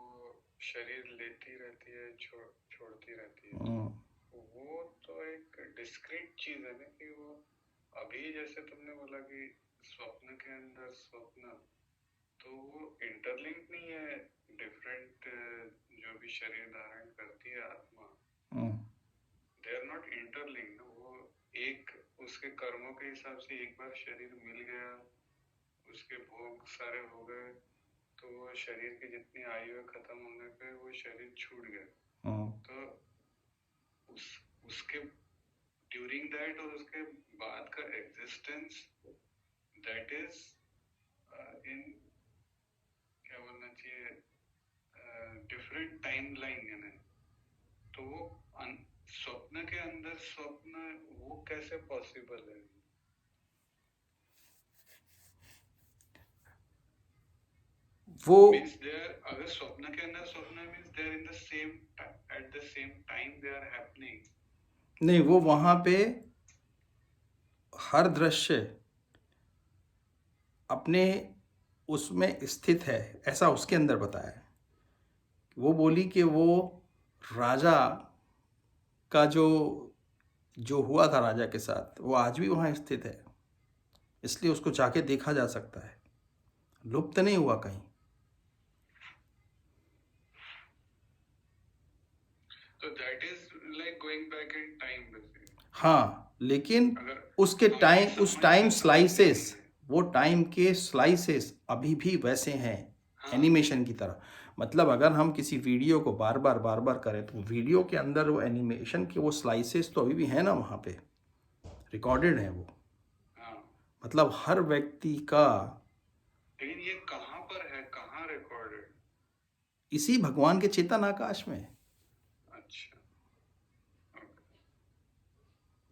शरीर लेती रहती है, छोड़ती रहती है, तो वो तो एक डिस्क्रीट चीज है ना, कि वो अभी जैसे तुमने बोला कि स्वप्न के अंदर स्वप्न, तो वो इंटरलिंक नहीं है डिफरेंट जो भी शरीर धारण करती है आत्मा, दे आर नॉट इंटरलिंक। वो एक उसके कर्मों के हिसाब से एक बार शरीर मिल गया, उसके भोग सारे हो गए, तो वो शरीर की जितनी आयु खत्म होने पे वो शरीर छूट गया। तो उसके ड्यूरिंग दैट और उसके बाद का एग्जिस्टेंस दैट इज इन क्या बोलना चाहिए डिफरेंट टाइम लाइन है ना। तो वो स्वप्न के अंदर स्वप्न वो कैसे पॉसिबल है? वो मींस देयर, अगर स्वप्न के अंदर स्वप्न means there in the same at the same time they are happening. नहीं, वो वहां पे हर दृश्य अपने उसमें स्थित है, ऐसा उसके अंदर बताया है। वो बोली कि वो राजा का जो हुआ था राजा के साथ, वो आज भी वहाँ स्थित है, इसलिए उसको जाके देखा जा सकता है, लुप्त नहीं हुआ कहीं। तो that is like going back in time basically. हाँ, लेकिन उसके उस टाइम स्लाइसेस, वो टाइम के स्लाइसेस अभी भी वैसे हैं, एनिमेशन की तरह। मतलब अगर हम किसी वीडियो को बार बार करें तो वीडियो के अंदर वो एनिमेशन के वो स्लाइसेस तो अभी भी हैं ना, वहाँ पे रिकॉर्डेड है वो। मतलब हर व्यक्ति का। लेकिन ये कहाँ पर है, कहाँ रिकॉर्डेड? इसी भगवान के चेतन आकाश में। अच्छा,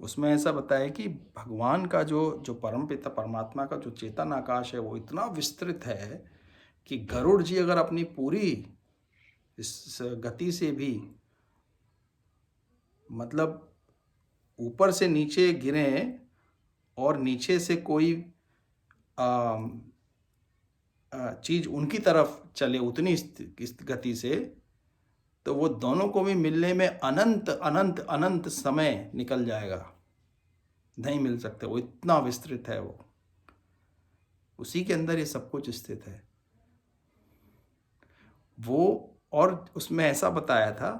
उसमें ऐसा बताया कि भगवान का जो परमपिता परमात्मा का जो चेतन आकाश है वो इतना विस्तृत है कि गरुड़ जी अगर अपनी पूरी इस गति से भी मतलब ऊपर से नीचे गिरें और नीचे से कोई चीज उनकी तरफ चले उतनी इस गति से, तो वो दोनों को भी मिलने में अनंत अनंत अनंत समय निकल जाएगा, नहीं मिल सकते। वो इतना विस्तृत है, वो उसी के अंदर ये सब कुछ स्थित है वो। और उसमें ऐसा बताया था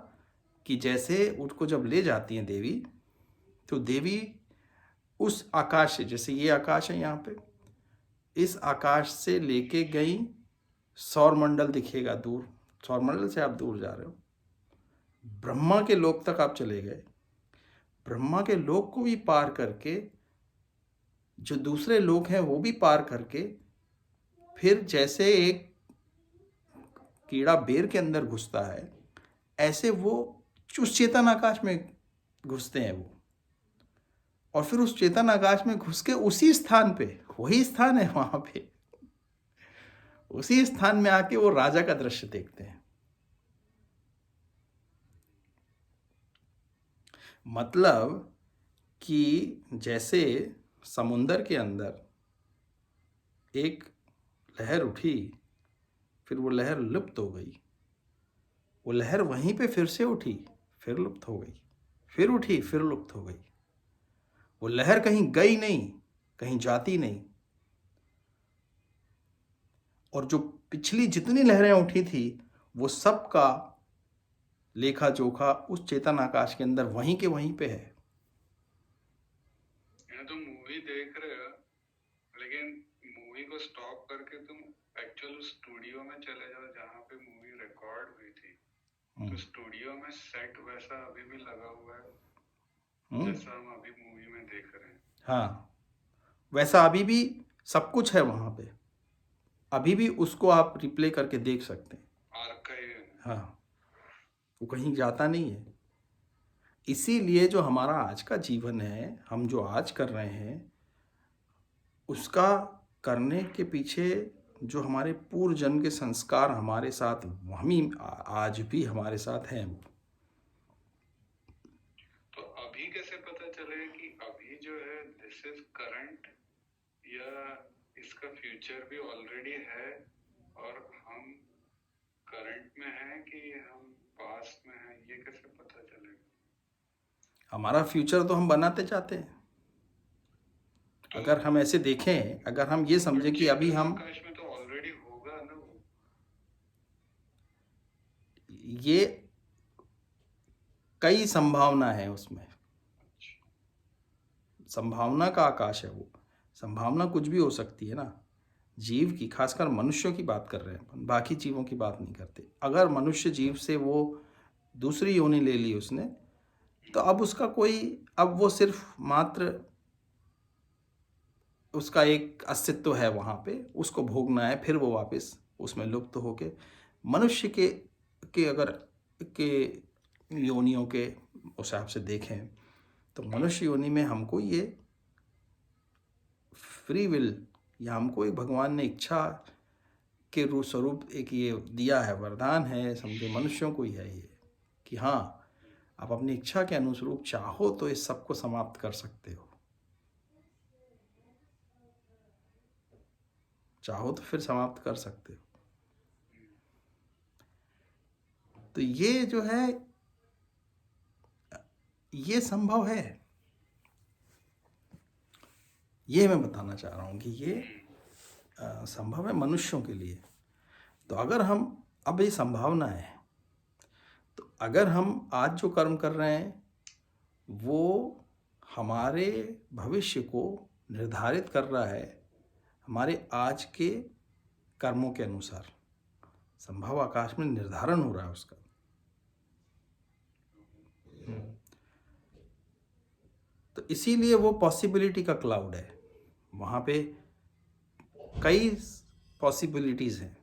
कि जैसे उसको जब ले जाती हैं देवी, तो देवी उस आकाश से, जैसे ये आकाश है यहाँ पे, इस आकाश से लेके गई, सौरमंडल दिखेगा दूर, सौरमंडल से आप दूर जा रहे हो, ब्रह्मा के लोक तक आप चले गए, ब्रह्मा के लोक को भी पार करके, जो दूसरे लोक हैं वो भी पार करके, फिर जैसे एक कीड़ा बेर के अंदर घुसता है, ऐसे वो उस चेतन आकाश में घुसते हैं वो। और फिर उस चेतन आकाश में घुस के उसी स्थान पे, वही स्थान है वहां पे, उसी स्थान में आके वो राजा का दृश्य देखते हैं। मतलब कि जैसे समुंदर के अंदर एक लहर उठी, फिर वो लहर लुप्त हो गई, वो लहर वहीं पे फिर से उठी, फिर लुप्त हो गई, फिर उठी, फिर लुप्त हो गई। वो लहर कहीं गई नहीं, कहीं जाती नहीं। और जो पिछली जितनी लहरें उठी थी वो सब का लेखा जोखा उस चेतन आकाश के अंदर वहीं के वहीं पे है। तुम मूवी देख रहे हो, लेकिन मूवी को स्टॉप करके तुम एक्चुअल स्टूडियो में चले जाओ जहाँ पे मूवी रिकॉर्ड हुई थी, तो स्टूडियो में सेट वैसा अभी भी लगा हुआ है जैसा हम अभी मूवी में देख रहे हैं। हाँ, वैसा अभी भी सब कुछ है वहाँ पे, अभी भी उसको आप रिप्ले करके देख सकते हैं। आर्काइव। हाँ, वो कहीं जाता नहीं है। इसीलिए जो हमारा आज का जीवन है, हम जो आज कर रहे हैं, उसका करने के पीछे जो हमारे पूर्व जन्म के संस्कार हमारे साथ हम आज भी हमारे साथ हैं। तो अभी कैसे पता चले कि अभी जो है दिस इज करंट, या इसका फ्यूचर भी ऑलरेडी है और हम करंट में हैं कि हम पास्ट में हैं, ये कैसे पता चलेगा? हमारा फ्यूचर तो हम बनाते चाहते हैं। तो अगर हम ऐसे देखें, अगर हम ये समझें कि अभी हम आकाश में तो ऑलरेडी होगा ना, ये कई संभावना है उसमें, संभावना का आकाश है वो। संभावना कुछ भी हो सकती है ना, जीव की, खासकर मनुष्यों की बात कर रहे हैं अपन, बाकी जीवों की बात नहीं करते। अगर मनुष्य जीव से वो दूसरी योनि ले ली उसने, तो अब उसका कोई, अब वो सिर्फ मात्र उसका एक अस्तित्व है वहाँ पे, उसको भोगना है, फिर वो वापस उसमें लुप्त होके मनुष्य के अगर के योनियों के हिसाब से देखें तो मनुष्य योनि में हमको ये फ्री विल, या हमको एक भगवान ने इच्छा के रूप स्वरूप एक ये दिया है, वरदान है, समझो मनुष्यों को ही है ये, कि हाँ आप अपनी इच्छा के अनुरूप चाहो तो इस सबको समाप्त कर सकते हो, चाहो तो फिर समाप्त कर सकते हो। तो ये जो है ये संभव है, ये मैं बताना चाह रहा हूँ कि ये संभव है मनुष्यों के लिए। तो अगर हम, अब ये संभावना है, तो अगर हम आज जो कर्म कर रहे हैं वो हमारे भविष्य को निर्धारित कर रहा है, हमारे आज के कर्मों के अनुसार संभव आकाश में निर्धारण हो रहा है उसका। तो इसीलिए वो पॉसिबिलिटी का क्लाउड है, वहाँ पे कई पॉसिबिलिटीज़ हैं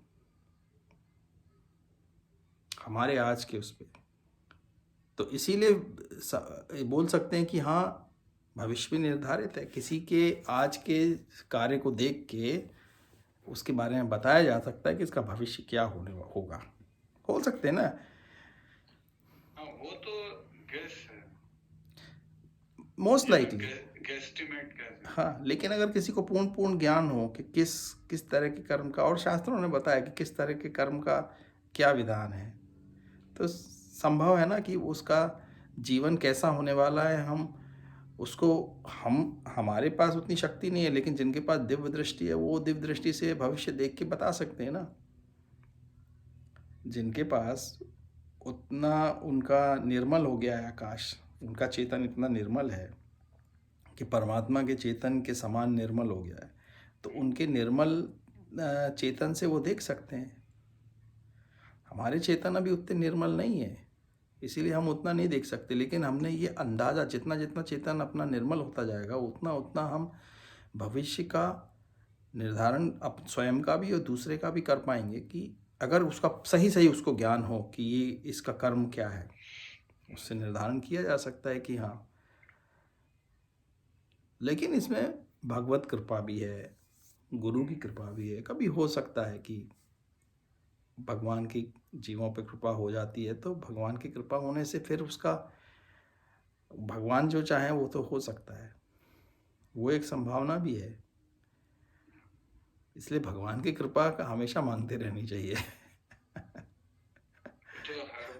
हमारे आज के उस पे। तो इसीलिए बोल सकते हैं कि हाँ भविष्य भी निर्धारित है, किसी के आज के कार्य को देख के उसके बारे में बताया जा सकता है कि इसका भविष्य क्या होने होगा, हो सकते हैं ना। वो तो गेस है, मोस्ट लाइकली गेस्टिमेट कहते हैं। हाँ, लेकिन अगर किसी को पूर्ण ज्ञान हो कि किस तरह के कर्म का, और शास्त्रों ने बताया कि किस तरह के कर्म का क्या विधान है, तो संभव है ना कि उसका जीवन कैसा होने वाला है। हमारे पास उतनी शक्ति नहीं है, लेकिन जिनके पास दिव्य दृष्टि है वो दिव्य दृष्टि से भविष्य देख के बता सकते हैं ना। जिनके पास उतना, उनका निर्मल हो गया है आकाश, उनका चेतन इतना निर्मल है कि परमात्मा के चेतन के समान निर्मल हो गया है, तो उनके निर्मल चेतन से वो देख सकते हैं। हमारे चेतन अभी उतने निर्मल नहीं है, इसीलिए हम उतना नहीं देख सकते। लेकिन हमने ये अंदाज़ा, जितना जितना चेतन अपना निर्मल होता जाएगा उतना उतना हम भविष्य का निर्धारण स्वयं का भी और दूसरे का भी कर पाएंगे, कि अगर उसका सही उसको ज्ञान हो कि ये इसका कर्म क्या है, उससे निर्धारण किया जा सकता है कि हाँ। लेकिन इसमें भगवत कृपा भी है, गुरु की कृपा भी है। कभी हो सकता है कि भगवान की जीवों पे कृपा हो जाती है, तो भगवान की कृपा होने से फिर उसका भगवान जो चाहे वो तो हो सकता है, वो एक संभावना भी है। इसलिए भगवान की कृपा का हमेशा मांगते रहनी चाहिए। तो हर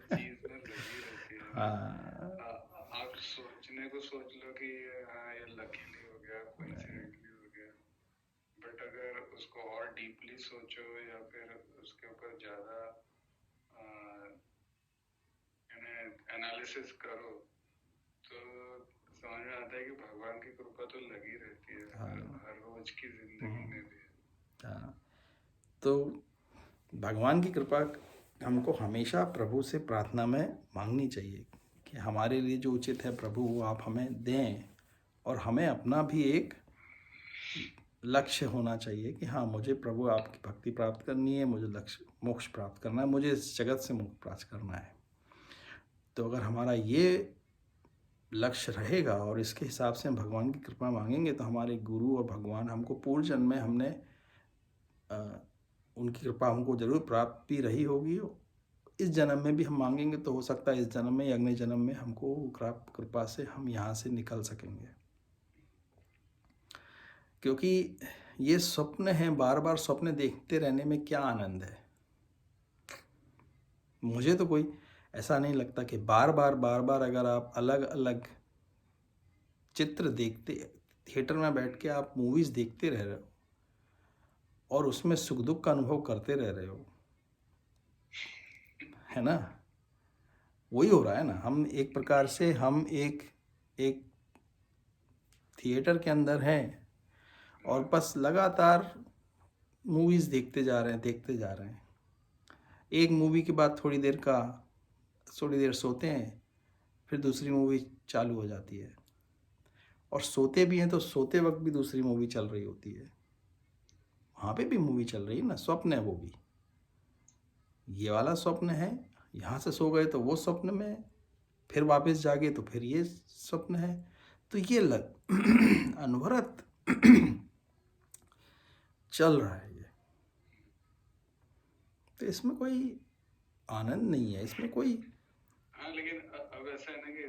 चीज में लगी रहती है। हाँ, आप सोचने को सोच लो कि हाँ ये लकीली हो गया, कोइंसिडेंटली हो गया, बट अगर उसको और डीपली सोचो या फिर उसके ऊपर ज्यादा एनालिसिस करो तो समझ में आता है कि भगवान की कृपा तो लगी रहती है। हाँ, हर रोज की जिंदगी में भी। हाँ, तो भगवान की कृपा हमको हमेशा प्रभु से प्रार्थना में मांगनी चाहिए कि हमारे लिए जो उचित है प्रभु वो आप हमें दें, और हमें अपना भी एक लक्ष्य होना चाहिए कि हाँ मुझे प्रभु आपकी भक्ति प्राप्त करनी है, मुझे लक्ष्य मोक्ष प्राप्त करना है, मुझे इस जगत से मोक्ष प्राप्त करना है। तो अगर हमारा ये लक्ष्य रहेगा और इसके हिसाब से हम भगवान की कृपा मांगेंगे, तो हमारे गुरु और भगवान हमको पूर्व जन्म में हमने उनकी कृपा हमको जरूर प्राप्त भी रही होगी। इस जन्म में भी हम मांगेंगे तो हो सकता है इस जन्म में या अगले जन्म में हमको कृपा से हम यहाँ से निकल सकेंगे। क्योंकि ये स्वप्न हैं, बार बार स्वप्न देखते रहने में क्या आनंद है। मुझे तो कोई ऐसा नहीं लगता कि बार बार अगर आप अलग अलग चित्र देखते, थिएटर में बैठ के आप मूवीज़ देखते रह रहे हो और उसमें सुख दुख का अनुभव करते रह रहे हो, है ना? वही हो रहा है ना, हम एक प्रकार से हम एक एक थिएटर के अंदर हैं और बस लगातार मूवीज़ देखते जा रहे हैं, देखते जा रहे हैं। एक मूवी के बाद थोड़ी देर सोते हैं, फिर दूसरी मूवी चालू हो जाती है और सोते भी हैं तो सोते वक्त भी दूसरी मूवी चल रही होती है। वहाँ पे भी मूवी चल रही है ना, स्वप्न है वो भी। ये वाला स्वप्न है, यहाँ से सो गए तो वो स्वप्न में, फिर वापस जागे तो फिर ये स्वप्न है। तो ये अनवरत चल रहा है ये। तो इसमें कोई आनंद नहीं है, इसमें कोई। हाँ, लेकिन अब ऐसा है ना कि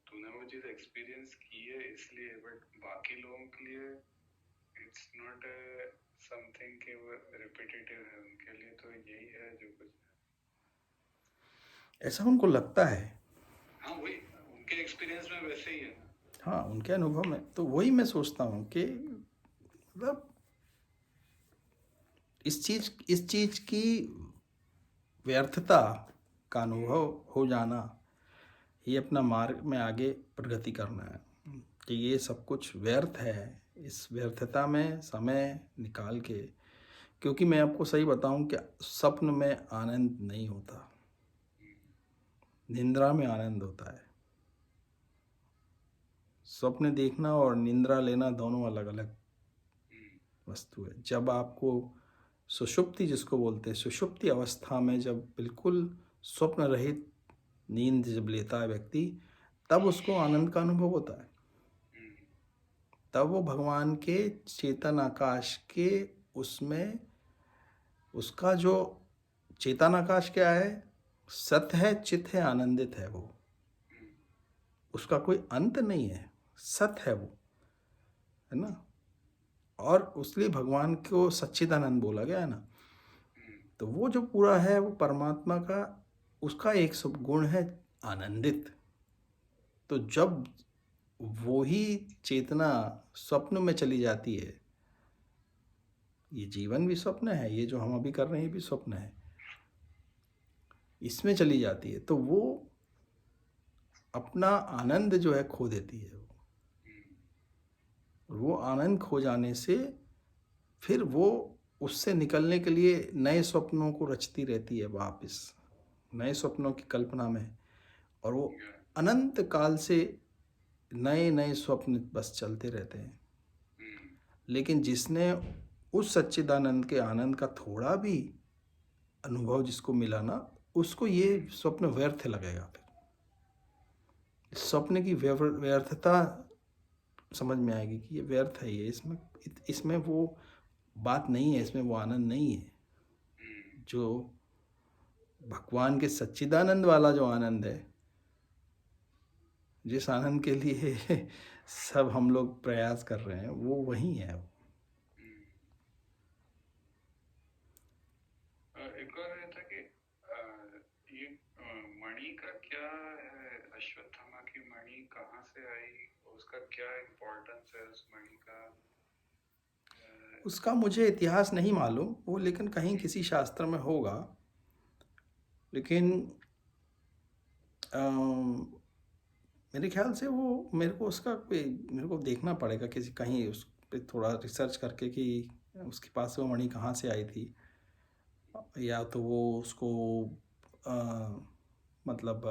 तूने वो चीज एक्सपीरियंस की है इसलिए, बट बाकी लोगों के लिए इट्स नॉट समथिंग कि वो रिपीटेटिव है, उनके लिए तो यही है जो कुछ है। ऐसा उनको लगता है। हाँ, वही उनके एक्सपीरियंस में वैसे ही है ना। हाँ, उनके अनुभव में तो वही मैं सोचता हूँ कि मतलब इस चीज़ की व्यर्थता का अनुभव हो जाना, ये अपना मार्ग में आगे प्रगति करना है कि ये सब कुछ व्यर्थ है। इस व्यर्थता में समय निकाल के, क्योंकि मैं आपको सही बताऊं कि स्वप्न में आनंद नहीं होता, निंद्रा में आनंद होता है। स्वप्न देखना और निंद्रा लेना दोनों अलग अलग वस्तु है। जब आपको सुषुप्ति जिसको बोलते हैं, सुषुप्ति अवस्था में जब बिल्कुल स्वप्न रहित नींद जब लेता है व्यक्ति, तब उसको आनंद का अनुभव होता है। तब वो भगवान के चेतन आकाश के उसमें, उसका जो चेतन आकाश क्या है, सत है, चित है, आनंदित है वो, उसका कोई अंत नहीं है, सत है वो, है ना। और उसलिए भगवान को सच्चिदानंद बोला गया है ना। तो वो जो पूरा है वो परमात्मा का, उसका एक सब गुण है आनंदित। तो जब वो ही चेतना स्वप्न में चली जाती है, ये जीवन भी स्वप्न है, ये जो हम अभी कर रहे हैं भी स्वप्न है, इसमें चली जाती है तो वो अपना आनंद जो है खो देती है। वो आनंद खो जाने से फिर वो उससे निकलने के लिए नए स्वप्नों को रचती रहती है वापस, नए स्वप्नों की कल्पना में, और वो अनंत काल से नए नए स्वप्न बस चलते रहते हैं। लेकिन जिसने उस सच्चिदानंद के आनंद का थोड़ा भी अनुभव जिसको मिला ना, उसको ये स्वप्न व्यर्थ लगेगा। फिर स्वप्न की व्यर्थता समझ में आएगी कि ये व्यर्थ है, ये इसमें वो बात नहीं है, इसमें वो आनंद नहीं है जो भगवान के सच्चिदानंद वाला जो आनंद है, जिस आनंद के लिए सब हम लोग प्रयास कर रहे हैं, वो वही है। एक और ये था कि ये मणि का क्या है, अश्वत्थामा की मणि कहाँ से आई, उसका क्या इम्पोर्टेंस है उस मणि का? उसका मुझे इतिहास नहीं मालूम वो, लेकिन कहीं किसी शास्त्र में होगा। लेकिन मेरे ख्याल से वो, मेरे को देखना पड़ेगा किसी कहीं उस पर थोड़ा रिसर्च करके कि उसके पास वो मणि कहाँ से आई थी, या तो वो उसको मतलब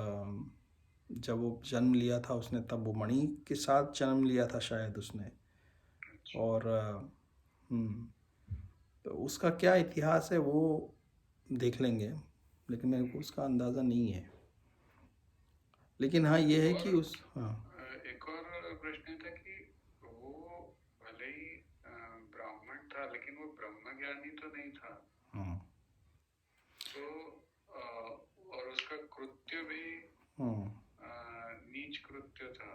जब वो जन्म लिया था उसने, तब वो मणि के साथ जन्म लिया था शायद उसने। और तो उसका क्या इतिहास है वो देख लेंगे, लेकिन मेरे को उसका अंदाज़ा नहीं है। लेकिन हाँ ये है कि एक और प्रश्न था कि वो भले ही ब्राह्मण था, लेकिन वो ब्रह्मज्ञानी तो नहीं था। तो और उसका कृत्य भी नीच कृत्य था।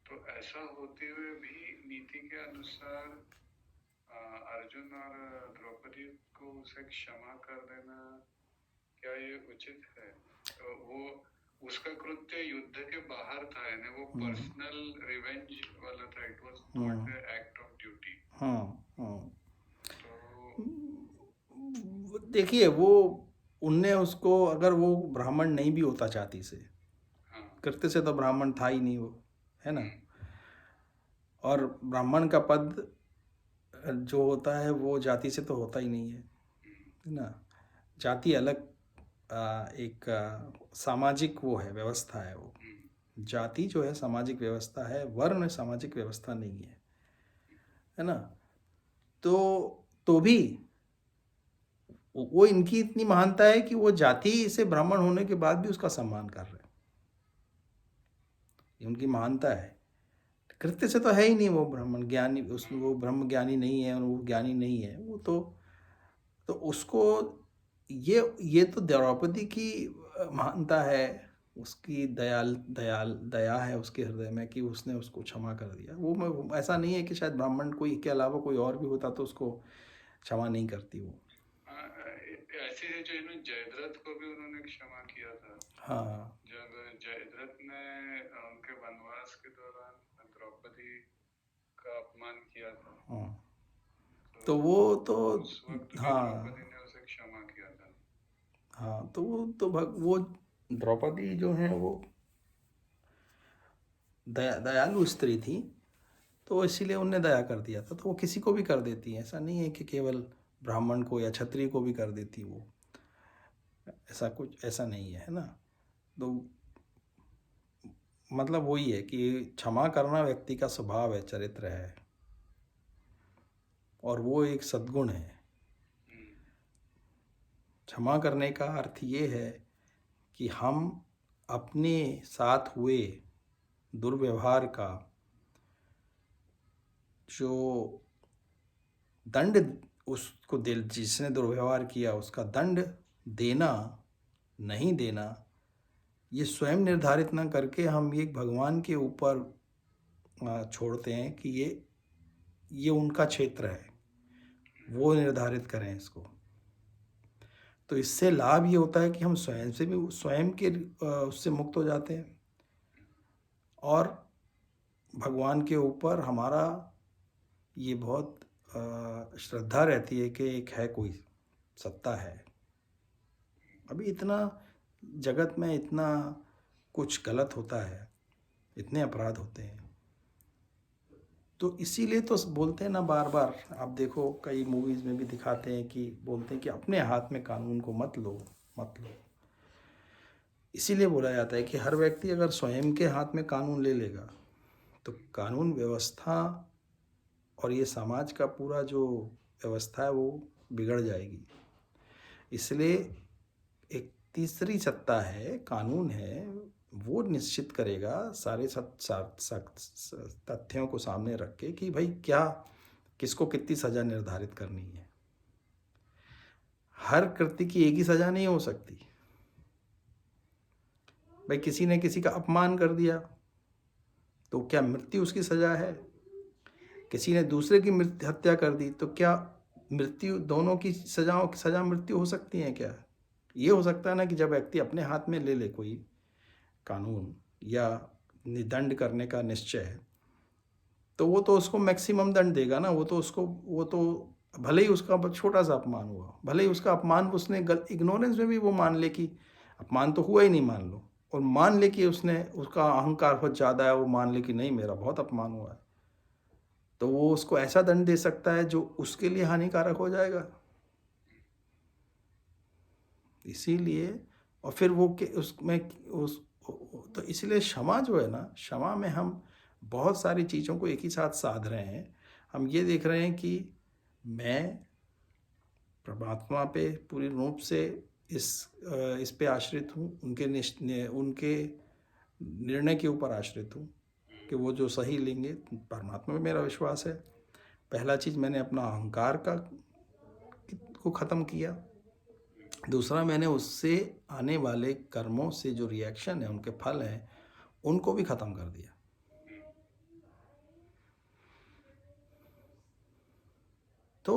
तो ऐसा होते हुए भी नीति के अनुसार अर्जुन और द्रौपदी को उसे क्षमा कर देना, क्या ये उचित है? तो वो उसका कृत्य युद्ध के बाहर था, यानी वो पर्सनल रिवेंज वाला था, it was not an act of duty. तो देखिए वो उनने उसको, अगर वो ब्राह्मण नहीं भी होता जाति से, हाँ कृत्य से तो ब्राह्मण था ही नहीं वो, है ना। हम्म, और ब्राह्मण का पद जो होता है वो जाति से तो होता ही नहीं है ना। जाति अलग एक सामाजिक वो है, व्यवस्था है वो। जाति जो है सामाजिक व्यवस्था है, वर्ण सामाजिक व्यवस्था नहीं है ना। तो भी वो इनकी इतनी महानता है कि वो जाति से ब्राह्मण होने के बाद भी उसका सम्मान कर रहे हैं, ये उनकी महानता है। कृत्य से तो है ही नहीं वो ब्राह्मण ज्ञानी, उस वो ब्रह्म ज्ञानी नहीं है और वो ज्ञानी नहीं है वो तो उसको ये तो द्रौपदी की महानता है, उसकी दया है उसके हृदय में कि उसने उसको क्षमा कर दिया। वो ऐसा नहीं है कि शायद ब्राह्मण कोई के अलावा कोई और भी होता तो उसको क्षमा नहीं करती वो। ऐसी है जो इन्होंने जयद्रथ को भी उन्होंने क्षमा किया था। हाँ, जब जयद्रथ ने उनके वनवास के दौरान द्रौपदी का अपमान किया था, हाँ, तो वो तो उस वक्त भी हाँ द्रौपदी ने उसे क्षमा किया था। हाँ, तो वो द्रौपदी जो है वो दयालु स्त्री थी, तो इसीलिए उनने दया कर दिया था। तो वो किसी को भी कर देती है, ऐसा नहीं है कि केवल ब्राह्मण को या क्षत्रिय को भी कर देती वो, ऐसा कुछ ऐसा नहीं है ना। तो मतलब वही है कि क्षमा करना व्यक्ति का स्वभाव है, चरित्र है, और वो एक सद्गुण है। क्षमा करने का अर्थ ये है कि हम अपने साथ हुए दुर्व्यवहार का जो दंड उसको दे, जिसने दुर्व्यवहार किया उसका दंड देना नहीं देना, ये स्वयं निर्धारित ना करके हम एक भगवान के ऊपर छोड़ते हैं कि ये उनका क्षेत्र है, वो निर्धारित करें इसको। तो इससे लाभ ये होता है कि हम स्वयं से भी स्वयं के उससे मुक्त हो जाते हैं, और भगवान के ऊपर हमारा ये बहुत श्रद्धा रहती है कि एक है, कोई सत्ता है। अभी इतना जगत में इतना कुछ गलत होता है, इतने अपराध होते हैं, तो इसीलिए तो बोलते हैं ना बार बार, आप देखो कई मूवीज़ में भी दिखाते हैं कि बोलते हैं कि अपने हाथ में कानून को मत लो, मत लो। इसीलिए बोला जाता है कि हर व्यक्ति अगर स्वयं के हाथ में कानून ले लेगा तो कानून व्यवस्था और ये समाज का पूरा जो व्यवस्था है वो बिगड़ जाएगी। इसलिए एक तीसरी सत्ता है, कानून है, वो निश्चित करेगा सारे तथ्यों को सामने रख के कि भाई क्या किसको कितनी सज़ा निर्धारित करनी है। हर कृत्य की एक ही सज़ा नहीं हो सकती। भाई किसी ने किसी का अपमान कर दिया तो क्या मृत्यु उसकी सज़ा है? किसी ने दूसरे की हत्या कर दी तो क्या मृत्यु, दोनों की सज़ा मृत्यु हो सकती है क्या? ये हो सकता है ना कि जब व्यक्ति अपने हाथ में ले ले कोई कानून या दंड करने का निश्चय, तो वो तो उसको मैक्सिमम दंड देगा ना। वो तो भले ही उसका छोटा सा अपमान हुआ, भले ही उसका अपमान उसने इग्नोरेंस में भी वो मान ले कि अपमान तो हुआ ही नहीं, मान लो, और मान ले कि उसने, उसका अहंकार बहुत ज़्यादा है, वो मान ले कि नहीं मेरा बहुत अपमान हुआ है, तो वो उसको ऐसा दंड दे सकता है जो उसके लिए हानिकारक हो जाएगा। इसीलिए और फिर वो के उसमें उस तो इसलिए क्षमा जो है ना, क्षमा में हम बहुत सारी चीज़ों को एक ही साथ साध रहे हैं। हम ये देख रहे हैं कि मैं परमात्मा पे पूरी रूप से इस पे आश्रित हूँ, उनके निर्णय के ऊपर आश्रित हूँ कि वो जो सही लेंगे। परमात्मा में मेरा विश्वास है। पहला चीज़, मैंने अपना अहंकार को ख़त्म किया। दूसरा, मैंने उससे आने वाले कर्मों से जो रिएक्शन है, उनके फल हैं, उनको भी ख़त्म कर दिया। तो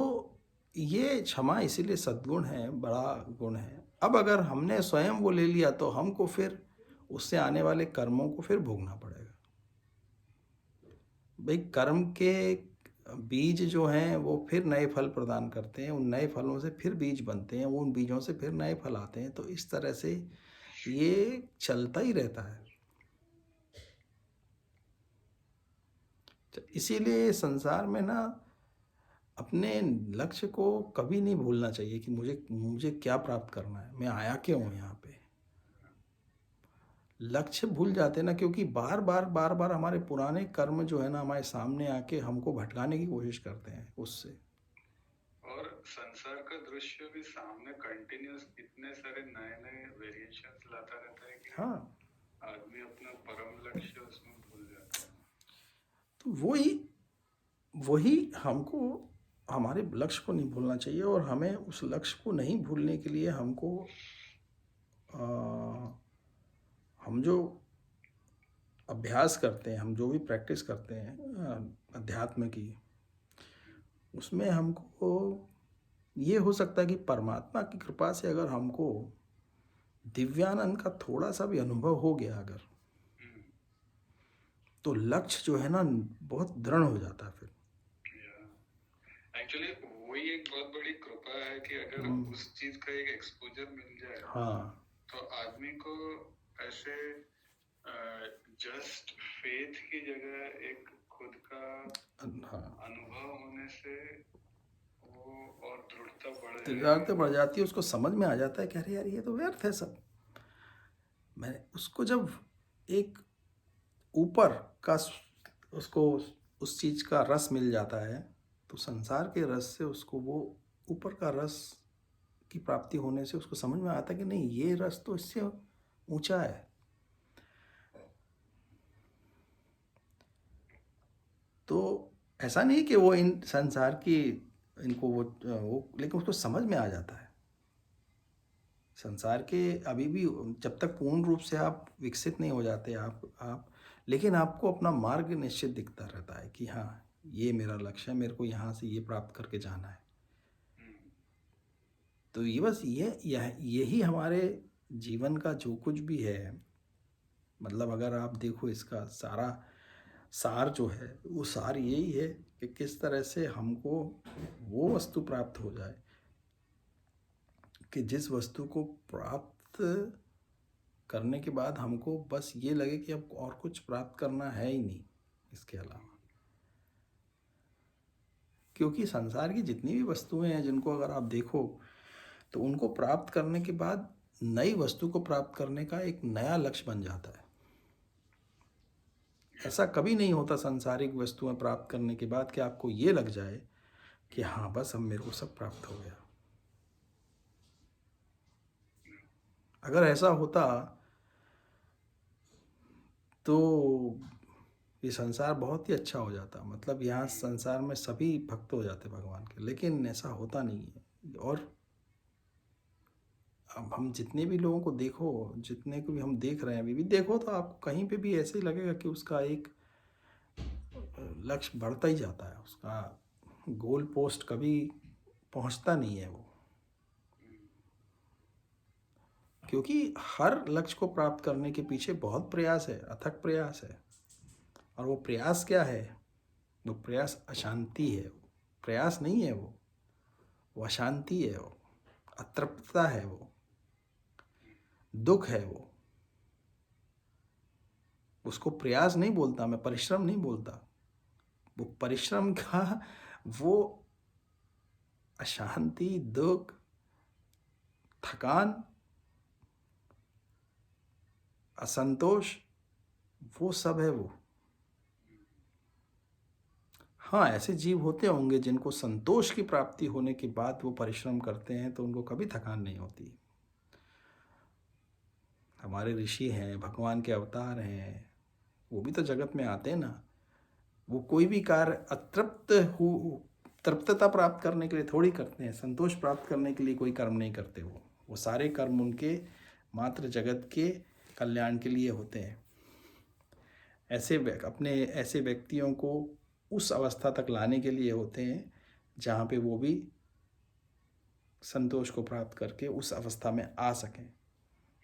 ये क्षमा इसीलिए सद्गुण है, बड़ा गुण है। अब अगर हमने स्वयं वो ले लिया तो हमको फिर उससे आने वाले कर्मों को फिर भोगना पड़ेगा। भाई कर्म के बीज जो हैं वो फिर नए फल प्रदान करते हैं, उन नए फलों से फिर बीज बनते हैं, वो उन बीजों से फिर नए फल आते हैं। तो इस तरह से ये चलता ही रहता है। इसीलिए संसार में ना अपने लक्ष्य को कभी नहीं भूलना चाहिए कि मुझे मुझे क्या प्राप्त करना है, मैं आया क्यों हूँ यहाँ पे। लक्ष्य भूल जाते हैं ना, क्योंकि बार बार हमारे पुराने कर्म जो है ना हमारे सामने आके हमको भटकाने की कोशिश करते हैं उससे। और संसार का दृश्य भी सामने कंटिन्यूस इतने सारे नए नए वेरिएशंस लाता रहता है कि हाँ, आदमी अपना परम लक्ष्य उसमें भूल जाता है। तो वही हमको हमारे लक्ष्य को नहीं भूलना चाहिए, और हमें उस लक्ष्य को नहीं भूलने के लिए हमको हम जो अभ्यास करते हैं, हम जो भी प्रैक्टिस करते हैं अध्यात्म की, उसमें हमको ये हो सकता है कि परमात्मा की कृपा से अगर हमको दिव्यानंद का थोड़ा सा भी अनुभव हो गया अगर, तो लक्ष्य जो है ना बहुत दृढ़ हो जाता है फिर। एक्चुअली वही एक बहुत बड़ी कृपा है कि अगर उस चीज का एक एक्सपोजर मिल जाए, हाँ, तो आदमी को ऐसे जस्ट फेथ की जगह एक खुद का अनुभव होने से वो और दृढ़ता बढ़ जाती है, उसको समझ में आ जाता है कि अरे यार ये तो व्यर्थ है सब। मैंने उसको जब एक ऊपर का उसको उस चीज़ का रस मिल जाता है, तो संसार के रस से उसको वो ऊपर का रस की प्राप्ति होने से उसको समझ में आता है कि नहीं, ये रस तो इससे ऊंचा है। तो ऐसा नहीं कि वो इन संसार की इनको वो लेकिन उसको समझ में आ जाता है। संसार के अभी भी जब तक पूर्ण रूप से आप विकसित नहीं हो जाते आप लेकिन आपको अपना मार्ग निश्चित दिखता रहता है कि हाँ, ये मेरा लक्ष्य है, मेरे को यहाँ से ये प्राप्त करके जाना है। तो ये बस यही हमारे जीवन का जो कुछ भी है, मतलब अगर आप देखो इसका सारा सार जो है वो सार यही है कि किस तरह से हमको वो वस्तु प्राप्त हो जाए कि जिस वस्तु को प्राप्त करने के बाद हमको बस ये लगे कि अब और कुछ प्राप्त करना है ही नहीं इसके अलावा। क्योंकि संसार की जितनी भी वस्तुएं हैं जिनको अगर आप देखो तो उनको प्राप्त करने के बाद नई वस्तु को प्राप्त करने का एक नया लक्ष्य बन जाता है। ऐसा कभी नहीं होता सांसारिक वस्तुएं प्राप्त करने के बाद कि आपको ये लग जाए कि हाँ बस अब मेरे को सब प्राप्त हो गया। अगर ऐसा होता तो ये संसार बहुत ही अच्छा हो जाता, मतलब यहाँ संसार में सभी भक्त हो जाते भगवान के, लेकिन ऐसा होता नहीं है। और अब हम जितने भी लोगों को देखो, जितने को भी हम देख रहे हैं अभी भी देखो, तो आपको कहीं पे भी ऐसे ही लगेगा कि उसका एक लक्ष्य बढ़ता ही जाता है, उसका गोल पोस्ट कभी पहुंचता नहीं है वो। क्योंकि हर लक्ष्य को प्राप्त करने के पीछे बहुत प्रयास है, अथक प्रयास है। और वो प्रयास क्या है? वो प्रयास अशांति है, प्रयास नहीं है वो अशांति है, वो अतृप्तता है, वो दुख है। वो उसको प्रयास नहीं बोलता मैं, परिश्रम नहीं बोलता। वो परिश्रम का वो अशांति, दुख, थकान, असंतोष, वो सब है वो। हाँ, ऐसे जीव होते होंगे जिनको संतोष की प्राप्ति होने के बाद वो परिश्रम करते हैं तो उनको कभी थकान नहीं होती। हमारे ऋषि हैं, भगवान के अवतार हैं, वो भी तो जगत में आते हैं ना। वो कोई भी कार्य तृप्तता प्राप्त करने के लिए थोड़ी करते हैं, संतोष प्राप्त करने के लिए कोई कर्म नहीं करते। वो सारे कर्म उनके मात्र जगत के कल्याण के लिए होते हैं। ऐसे व्यक्तियों को उस अवस्था तक लाने के लिए होते हैं जहाँ पे वो भी संतोष को प्राप्त करके उस अवस्था में आ सकें।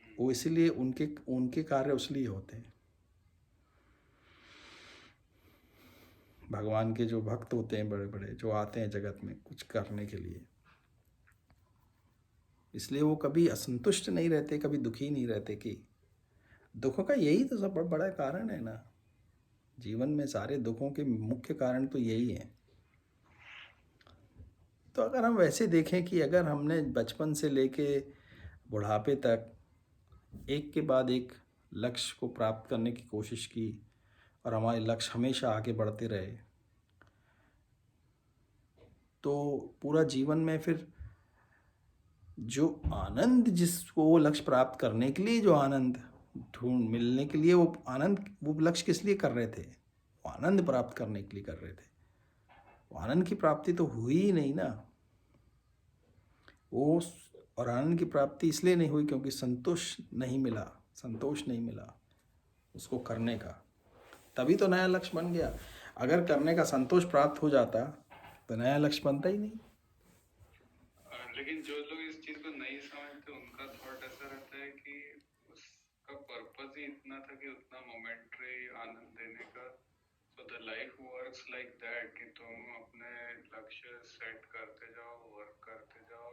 वो इसलिए उनके कार्य उसलिए होते हैं। भगवान के जो भक्त होते हैं बड़े बड़े, जो आते हैं जगत में कुछ करने के लिए, इसलिए वो कभी असंतुष्ट नहीं रहते, कभी दुखी नहीं रहते। कि दुखों का यही तो सब बड़ा कारण है ना, जीवन में सारे दुखों के मुख्य कारण तो यही है। तो अगर हम वैसे देखें कि अगर हमने बचपन से लेके बुढ़ापे तक एक के बाद एक लक्ष्य को प्राप्त करने की कोशिश की और हमारे लक्ष्य हमेशा आगे बढ़ते रहे, तो पूरा जीवन में फिर जो आनंद, जिसको वो लक्ष्य प्राप्त करने के लिए जो आनंद ढूंढ मिलने के लिए वो आनंद, वो लक्ष्य किस लिए कर रहे थे? वो आनंद प्राप्त करने के लिए कर रहे थे। वो आनंद की प्राप्ति तो हुई ही नहीं ना। वो और आनंद की प्राप्ति इसलिए नहीं हुई क्योंकि संतोष नहीं मिला उसको करने का। तभी तो नया लक्ष्य बन गया। अगर करने का संतोष प्राप्त हो जाता तो नया लक्ष्य बनता ही नहीं। लेकिन जो लोग इस चीज को नहीं समझते उनका थॉट ऐसा रहता है कि उसका पर्पस ही इतना था कि उतना मोमेंटरी आनंद देने का। So the life works like that कि तुम अपने लक्ष्य सेट करते जाओ, वर्क करते जाओ,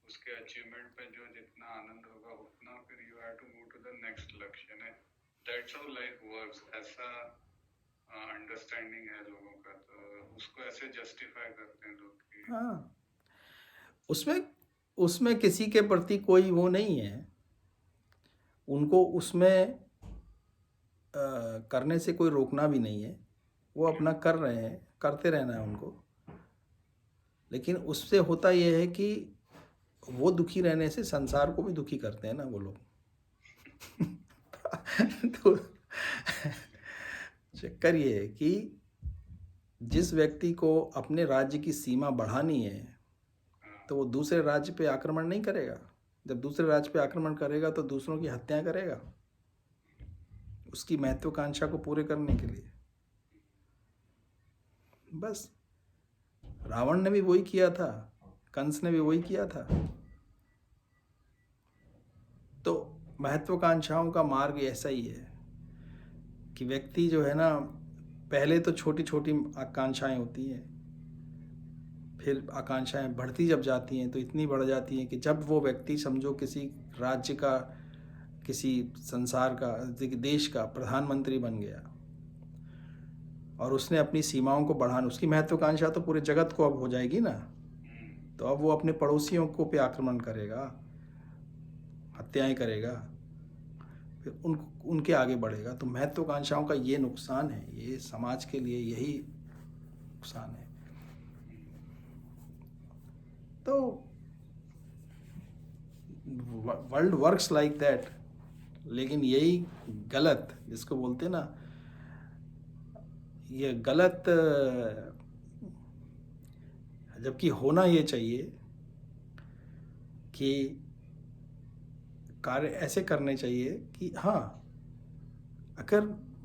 उसके अचीवमेंट पे जो जितना आनंद होगा उतना फिर you have to move to the next लक्ष्य। ने दैट्स हाउ लाइफ वर्क्स, ऐसा अंडरस्टैंडिंग है लोगों का। तो उसको ऐसे जस्टिफाई करते हैं लोग कि हाँ, उसमें किसी के प्रति कोई वो नहीं है। उनको उसमें करने से कोई रोकना भी नहीं है। वो अपना कर रहे हैं, करते रहना है उनको। लेकिन उससे होता यह है कि वो दुखी रहने से संसार को भी दुखी करते हैं ना वो लोग। तो चक्कर ये है कि जिस व्यक्ति को अपने राज्य की सीमा बढ़ानी है तो वो दूसरे राज्य पे आक्रमण नहीं करेगा। जब दूसरे राज्य पे आक्रमण करेगा तो दूसरों की हत्याएं करेगा उसकी महत्वाकांक्षा को पूरे करने के लिए। बस रावण ने भी वही किया था, कंस ने भी वही किया था। तो महत्वाकांक्षाओं का मार्ग ऐसा ही है कि व्यक्ति जो है ना, पहले तो छोटी छोटी आकांक्षाएं होती हैं, फिर आकांक्षाएं बढ़ती जब जाती हैं तो इतनी बढ़ जाती हैं कि जब वो व्यक्ति समझो किसी राज्य का, किसी संसार का, देश का प्रधानमंत्री बन गया और उसने अपनी सीमाओं को बढ़ाना, उसकी महत्वाकांक्षा तो पूरे जगत को अब हो जाएगी ना। तो अब वो अपने पड़ोसियों को पे आक्रमण करेगा, हत्याएं करेगा, फिर उनके आगे बढ़ेगा। तो महत्वाकांक्षाओं का ये नुकसान है, ये समाज के लिए यही नुकसान है। तो वर्ल्ड वर्क्स लाइक दैट। लेकिन यही गलत, जिसको बोलते हैं ना, ये गलत, जबकि होना ये चाहिए कि कार्य ऐसे करने चाहिए कि हाँ, अगर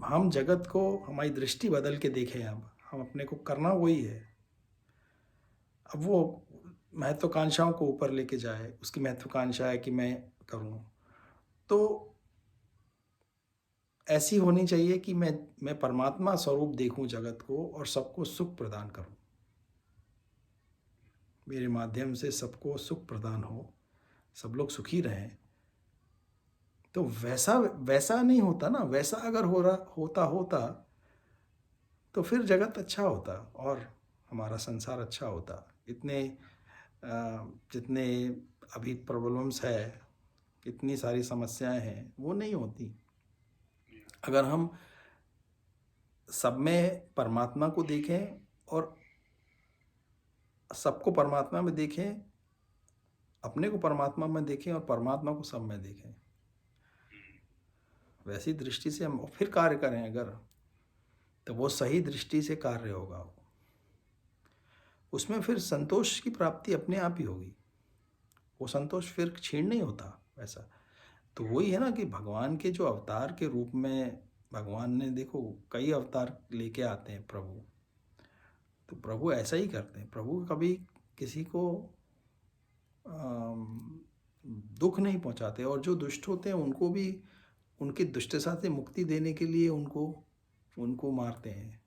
हम जगत को, हमारी दृष्टि बदल के देखें, अब हम अपने को करना वही है। अब वो महत्वाकांक्षाओं को ऊपर लेके जाए, उसकी महत्वाकांक्षा है कि मैं करूँ, तो ऐसी होनी चाहिए कि मैं परमात्मा स्वरूप देखूं जगत को और सबको सुख प्रदान करूं, मेरे माध्यम से सबको सुख प्रदान हो, सब लोग सुखी रहें। तो वैसा नहीं होता ना। वैसा अगर होता तो फिर जगत अच्छा होता और हमारा संसार अच्छा होता। इतने जितने अभी प्रॉब्लम्स है, कितनी सारी समस्याएं हैं, वो नहीं होती अगर हम सब में परमात्मा को देखें और सबको परमात्मा में देखें, अपने को परमात्मा में देखें और परमात्मा को सब में देखें। वैसी दृष्टि से हम फिर कार्य करें अगर, तो वो सही दृष्टि से कार्य होगा। उसमें फिर संतोष की प्राप्ति अपने आप ही होगी। वो संतोष फिर क्षीण नहीं होता वैसा। तो वही है ना कि भगवान के जो अवतार के रूप में भगवान ने, देखो, कई अवतार लेके आते हैं प्रभु। तो प्रभु ऐसा ही करते हैं। प्रभु कभी किसी को दुख नहीं पहुंचाते और जो दुष्ट होते हैं उनको भी उनकी दुष्टता से मुक्ति देने के लिए उनको मारते हैं।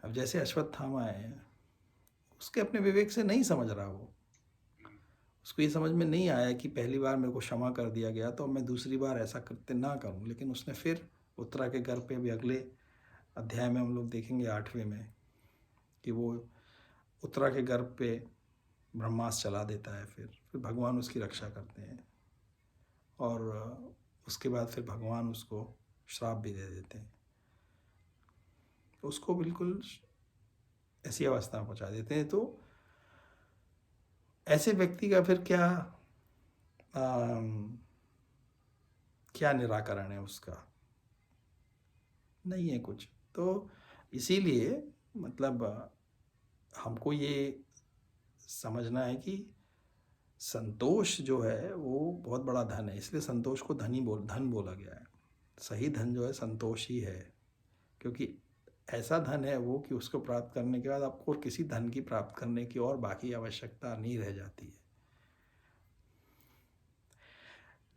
अब जैसे अश्वत्थामा है, उसके अपने विवेक से नहीं समझ रहा वो, उसको ये समझ में नहीं आया कि पहली बार मेरे को क्षमा कर दिया गया तो मैं दूसरी बार ऐसा कृत्य ना करूं, लेकिन उसने फिर उत्तरा के घर पे भी अगले अध्याय में हम लोग देखेंगे 8वें में कि वो उत्तरा के गर्भ पे ब्रह्मास्त्र चला देता है। फिर भगवान उसकी रक्षा करते हैं और उसके बाद फिर भगवान उसको श्राप भी दे देते हैं, उसको बिल्कुल ऐसी अवस्था में पहुंचा देते हैं। तो ऐसे व्यक्ति का फिर क्या निराकरण है उसका? नहीं है कुछ। तो इसीलिए मतलब हमको ये समझना है कि संतोष जो है वो बहुत बड़ा धन है, इसलिए संतोष को धन बोला गया है। सही धन जो है संतोष ही है, क्योंकि ऐसा धन है वो कि उसको प्राप्त करने के बाद आपको और किसी धन की प्राप्त करने की और बाकी आवश्यकता नहीं रह जाती है।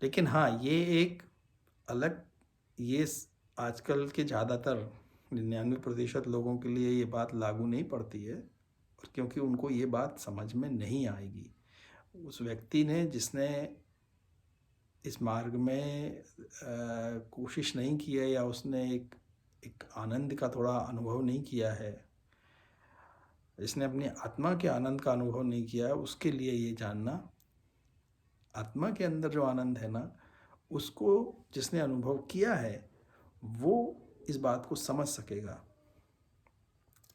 लेकिन हाँ, ये एक अलग, ये आजकल के ज़्यादातर 99% लोगों के लिए ये बात लागू नहीं पड़ती है, और क्योंकि उनको ये बात समझ में नहीं आएगी। उस व्यक्ति ने जिसने इस मार्ग में कोशिश नहीं की है, या उसने एक आनंद का थोड़ा अनुभव नहीं किया है, जिसने अपनी आत्मा के आनंद का अनुभव नहीं किया है, उसके लिए ये जानना, आत्मा के अंदर जो आनंद है ना, उसको जिसने अनुभव किया है वो इस बात को समझ सकेगा।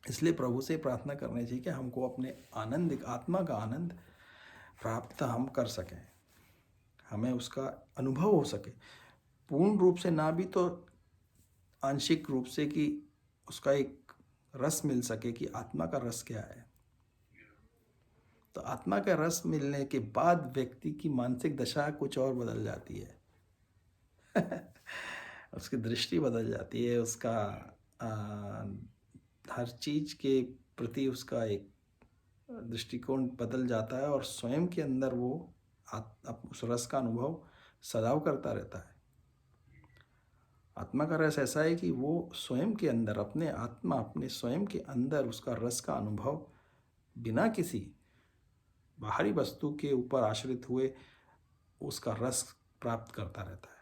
इसलिए प्रभु से प्रार्थना करनी चाहिए कि हमको अपने आनंद, आत्मा का आनंद प्राप्त हम कर सकें, हमें उसका अनुभव हो सके, पूर्ण रूप से ना भी तो आंशिक रूप से, कि उसका एक रस मिल सके कि आत्मा का रस क्या है। तो आत्मा का रस मिलने के बाद व्यक्ति की मानसिक दशा कुछ और बदल जाती है उसकी दृष्टि बदल जाती है, उसका हर चीज़ के प्रति उसका एक दृष्टिकोण बदल जाता है, और स्वयं के अंदर वो उस रस का अनुभव सदैव करता रहता है। आत्मा का रस ऐसा है कि वो स्वयं के अंदर, अपने स्वयं के अंदर उसका रस का अनुभव बिना किसी बाहरी वस्तु के ऊपर आश्रित हुए उसका रस प्राप्त करता रहता है।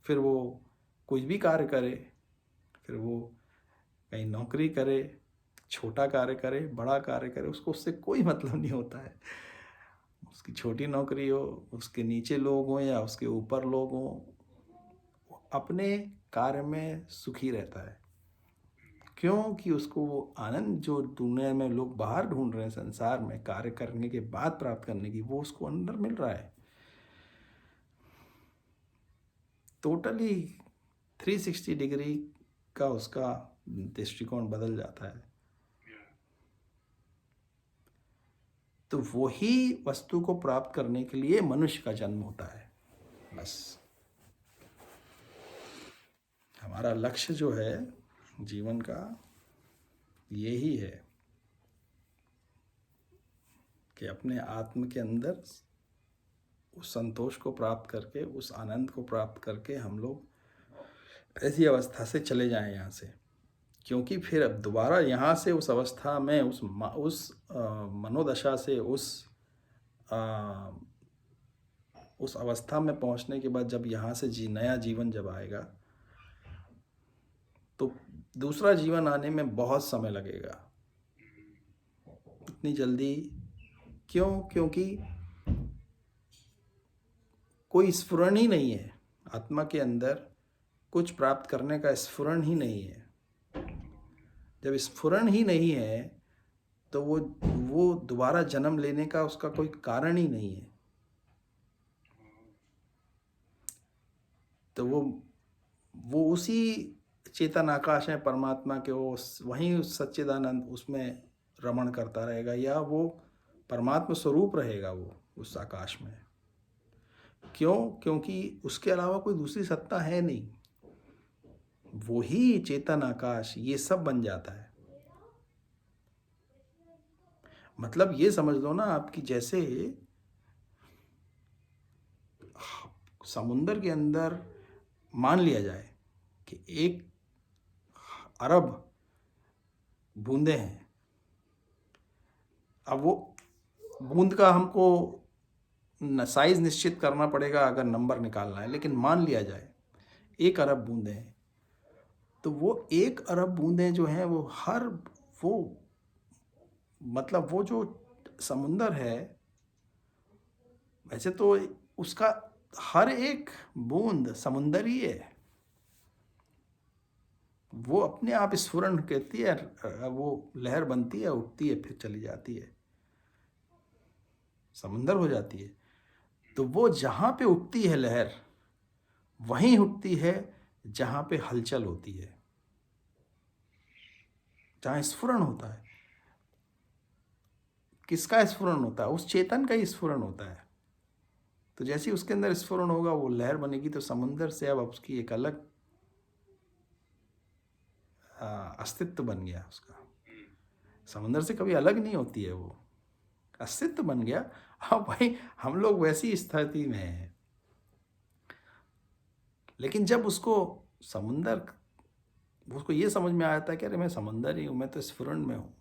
फिर वो कुछ भी कार्य करे, फिर वो कहीं नौकरी करे, छोटा कार्य करे, बड़ा कार्य करे, उसको उससे कोई मतलब नहीं होता है। उसकी छोटी नौकरी हो, उसके नीचे लोग हों या उसके ऊपर लोग हों, अपने कार्य में सुखी रहता है। क्योंकि उसको वो आनंद जो दुनिया में लोग बाहर ढूंढ रहे हैं, संसार में कार्य करने के बाद प्राप्त करने की, वो उसको अंदर मिल रहा है। टोटली 360 डिग्री का उसका दृष्टिकोण बदल जाता है। तो वही वस्तु को प्राप्त करने के लिए मनुष्य का जन्म होता है। बस हमारा लक्ष्य जो है जीवन का यही है कि अपने आत्म के अंदर उस संतोष को प्राप्त करके, उस आनंद को प्राप्त करके हम लोग ऐसी अवस्था से चले जाएं यहाँ से। क्योंकि फिर अब दोबारा यहाँ से उस अवस्था में, उस मनोदशा से, उस अवस्था में पहुँचने के बाद जब यहाँ से नया जीवन जब आएगा, तो दूसरा जीवन आने में बहुत समय लगेगा। इतनी जल्दी क्यों? क्योंकि कोई स्फुरण ही नहीं है आत्मा के अंदर, कुछ प्राप्त करने का स्फुरण ही नहीं है। जब स्फुरण ही नहीं है तो वो दोबारा जन्म लेने का उसका कोई कारण ही नहीं है। तो वो उसी चेतन आकाश है परमात्मा के, वो वहीं सच्चिदानंद उसमें रमण करता रहेगा, या वो परमात्मा स्वरूप रहेगा वो उस आकाश में। क्यों? क्योंकि उसके अलावा कोई दूसरी सत्ता है नहीं। वही चेतन आकाश ये सब बन जाता है। मतलब ये समझ लो ना आपकी, जैसे समुंदर के अंदर मान लिया जाए कि एक अरब बूंदें हैं। अब वो बूंद का हमको साइज निश्चित करना पड़ेगा अगर नंबर निकालना है, लेकिन मान लिया जाए 1 अरब बूंदें हैं, तो वो 1 अरब बूंदें जो हैं वो वो मतलब वो जो समुंदर है, वैसे तो उसका हर एक बूंद समुंदर ही है। वो अपने आप स्फुरण कहती है, वो लहर बनती है, उठती है, फिर चली जाती है, समुंदर हो जाती है। तो वो जहाँ पे उठती है लहर, वहीं उठती है जहाँ पे हलचल होती है, जहाँ स्फुरण होता है। किसका स्फुरण होता है? उस चेतन का ही स्फुरण होता है। तो जैसे ही उसके अंदर स्फुरण होगा, वो लहर बनेगी, तो समुंदर से अब उसकी एक अलग अस्तित्व बन गया उसका। समुंदर से कभी अलग नहीं होती है, वो अस्तित्व बन गया। अब भाई हम लोग वैसी स्थिति में हैं, लेकिन जब उसको समुंदर, उसको ये समझ में आता है कि अरे मैं समंदर ही हूँ, मैं तो स्फुरण में हूँ,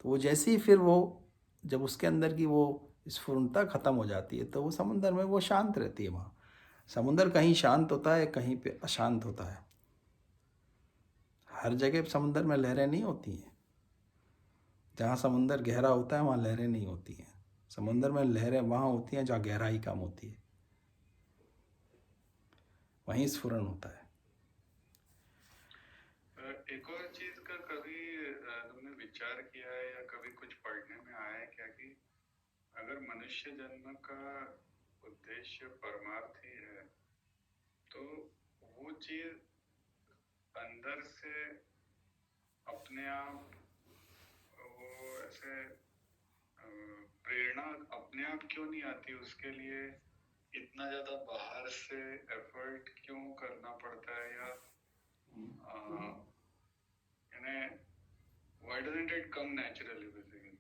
तो वो जैसे ही फिर वो जब उसके अंदर की वो स्फुरणता खत्म हो जाती है, तो वो समुंदर में वो शांत रहती है। वहाँ समुंदर कहीं शांत होता है, कहीं पे अशांत होता है। हर जगह समुंदर में लहरें नहीं होती हैं। जहाँ समुंदर गहरा होता है वहाँ लहरें नहीं होती हैं। समुंदर में लहरें वहाँ होती हैं जहाँ गहराई कम होती है, वहीं स्फुरण होता है। एक और चीज का कभी तुमने विचार किया है या कभी कुछ पढ़ने में आया है क्या कि अगर मनुष्य जन्म का उद्देश्य परमार्थ ही है, तो वो चीज अंदर से अपने आप वो ऐसे प्रेरणा अपने आप क्यों नहीं आती? उसके लिए इतना ज्यादा बाहर से एफर्ट क्यों करना पड़ता है? या यानी why doesn't it come naturally basically?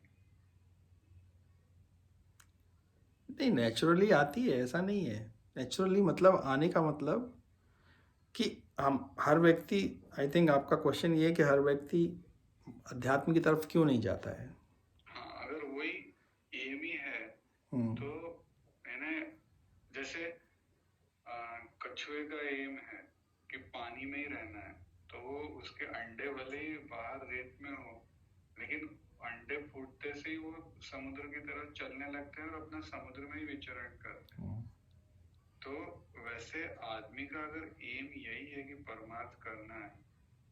नहीं, नेचुरली आती है, ऐसा नहीं है। नेचुरली मतलब आने का मतलब कि हम हर व्यक्ति, आई थिंक आपका क्वेश्चन ये है कि हर व्यक्ति अध्यात्म की तरफ क्यों नहीं जाता है। हाँ, अगर वही एम ही है तो मैंने जैसे कछुए का एम है कि पानी में ही रहना है, तो वो उसके अंडे भले ही बाहर रेत में हो, लेकिन अंडे फूटते से ही वो समुद्र की तरफ चलने लगते हैं और अपना समुद्र में ही विचरण करते हैं। तो वैसे आदमी का अगर एम यही है कि परमार्थ करना है,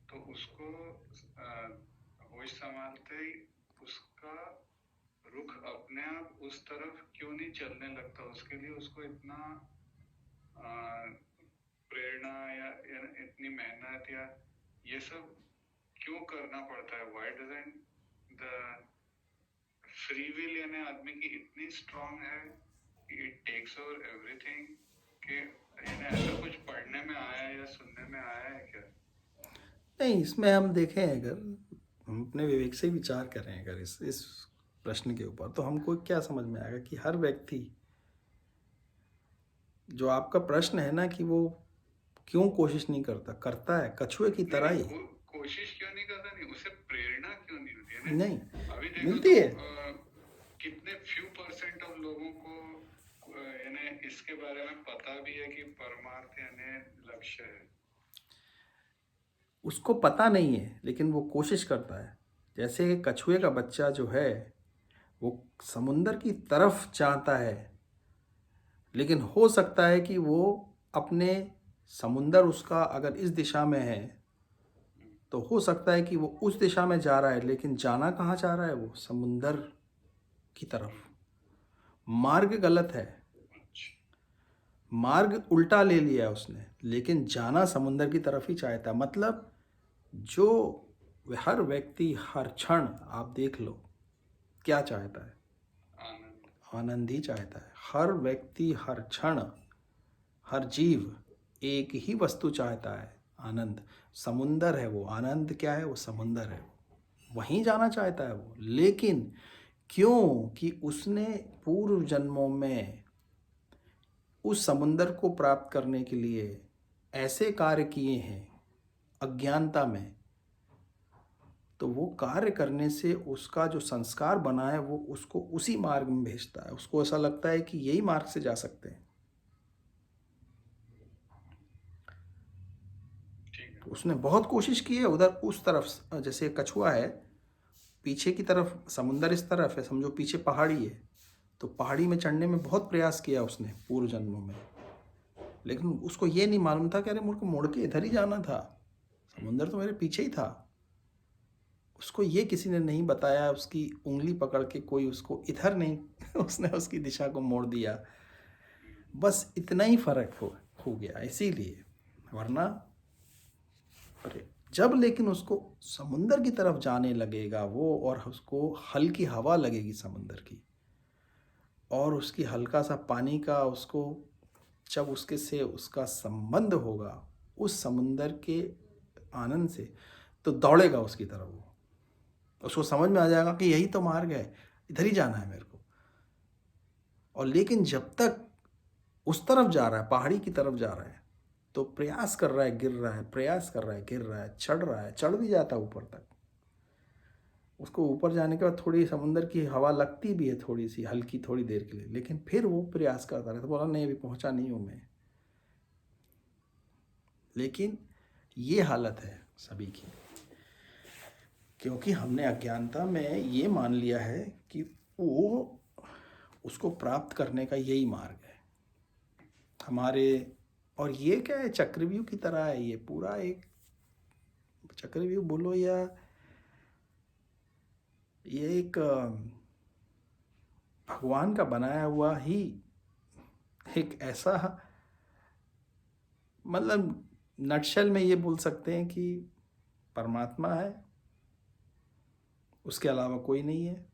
तो उसको होश संभालते ही उसका रुख अपने आप उस तरफ क्यों नहीं चलने लगता? उसके लिए उसको इतना प्रेरणा या इतनी मेहनत या ये सब क्यों करना पड़ता है? Why doesn't the free will यानी आदमी की इतनी स्ट्रांग है कि it takes over everything? कि यानी ऐसा कुछ पढ़ने में आया है या सुनने में आया है क्या? नहीं, इसमें हम देखें, अगर हम अपने विवेक से विचार करें अगर इस प्रश्न के ऊपर, तो हमको क्या समझ में आएगा कि हर व्यक्ति, जो आपका प्रश्न है ना कि वो क्यों कोशिश नहीं करता, करता है कछुए की तरह ही। कोशिश क्यों नहीं करता? नहीं, उसे प्रेरणा क्यों नहीं होती है? नहीं, अभी देखो मिलती है। कितने few % ऑफ लोगों को यानी इसके बारे में पता भी है कि परमार्थ यानी लक्ष्य है। उसको पता नहीं है, लेकिन वो कोशिश करता है। जैसे कछुए का बच्चा जो है, वो समुंदर की तरफ चाहता है, लेकिन हो सकता है कि वो अपने समुंदर उसका अगर इस दिशा में है, तो हो सकता है कि वो उस दिशा में जा रहा है, लेकिन जाना कहाँ चाह रहा है? वो समुंदर की तरफ। मार्ग गलत है, मार्ग उल्टा ले लिया उसने, लेकिन जाना समुंदर की तरफ ही चाहता है। मतलब जो हर व्यक्ति हर क्षण आप देख लो क्या चाहता है? आनंद ही चाहता है। हर व्यक्ति हर क्षण, हर जीव एक ही वस्तु चाहता है, आनंद। समुंदर है वो, आनंद क्या है? वो समुंदर है, वहीं जाना चाहता है वो। लेकिन क्यों? कि उसने पूर्व जन्मों में उस समुंदर को प्राप्त करने के लिए ऐसे कार्य किए हैं अज्ञानता में, तो वो कार्य करने से उसका जो संस्कार बना है वो उसको उसी मार्ग में भेजता है। उसको ऐसा लगता है कि यही मार्ग से जा सकते हैं। तो उसने बहुत कोशिश की है उधर उस तरफ, जैसे कछुआ है पीछे की तरफ, समुंदर इस तरफ है, समझो पीछे पहाड़ी है, तो पहाड़ी में चढ़ने में बहुत प्रयास किया उसने पूर्व जन्मों में, लेकिन उसको ये नहीं मालूम था कि अरे मुझको मुड़ के इधर ही जाना था, समुंदर तो मेरे पीछे ही था। उसको ये किसी ने नहीं बताया, उसकी उंगली पकड़ के कोई उसको इधर नहीं उसने उसकी दिशा को मोड़ दिया। बस इतना ही फर्क हो गया, इसीलिए। वरना अरे जब लेकिन उसको समुंदर की तरफ जाने लगेगा वो, और उसको हल्की हवा लगेगी समुंदर की, और उसकी हल्का सा पानी का उसको जब उसके से उसका संबंध होगा उस समुंदर के आनंद से, तो दौड़ेगा उसकी तरफ वो। उसको समझ में आ जाएगा कि यही तो मार्ग है, इधर ही जाना है मेरे को। और लेकिन जब तक उस तरफ जा रहा है, पहाड़ी की तरफ जा रहा है, तो प्रयास कर रहा है, गिर रहा है, प्रयास कर रहा है, गिर रहा है, चढ़ रहा है, चढ़ भी जाता है ऊपर तक। उसको ऊपर जाने के बाद थोड़ी समुंदर की हवा लगती भी है, थोड़ी सी हल्की, थोड़ी देर के लिए, लेकिन फिर वो प्रयास करता रहता, बोला नहीं अभी पहुंचा नहीं हूं मैं। लेकिन ये हालत है सभी की, क्योंकि हमने अज्ञानता में ये मान लिया है कि वो उसको प्राप्त करने का यही मार्ग है हमारे। और ये क्या है, चक्रव्यूह की तरह है, ये पूरा एक चक्रव्यूह बोलो या ये एक भगवान का बनाया हुआ ही एक ऐसा, मतलब नटशल में ये बोल सकते हैं कि परमात्मा है, उसके अलावा कोई नहीं है।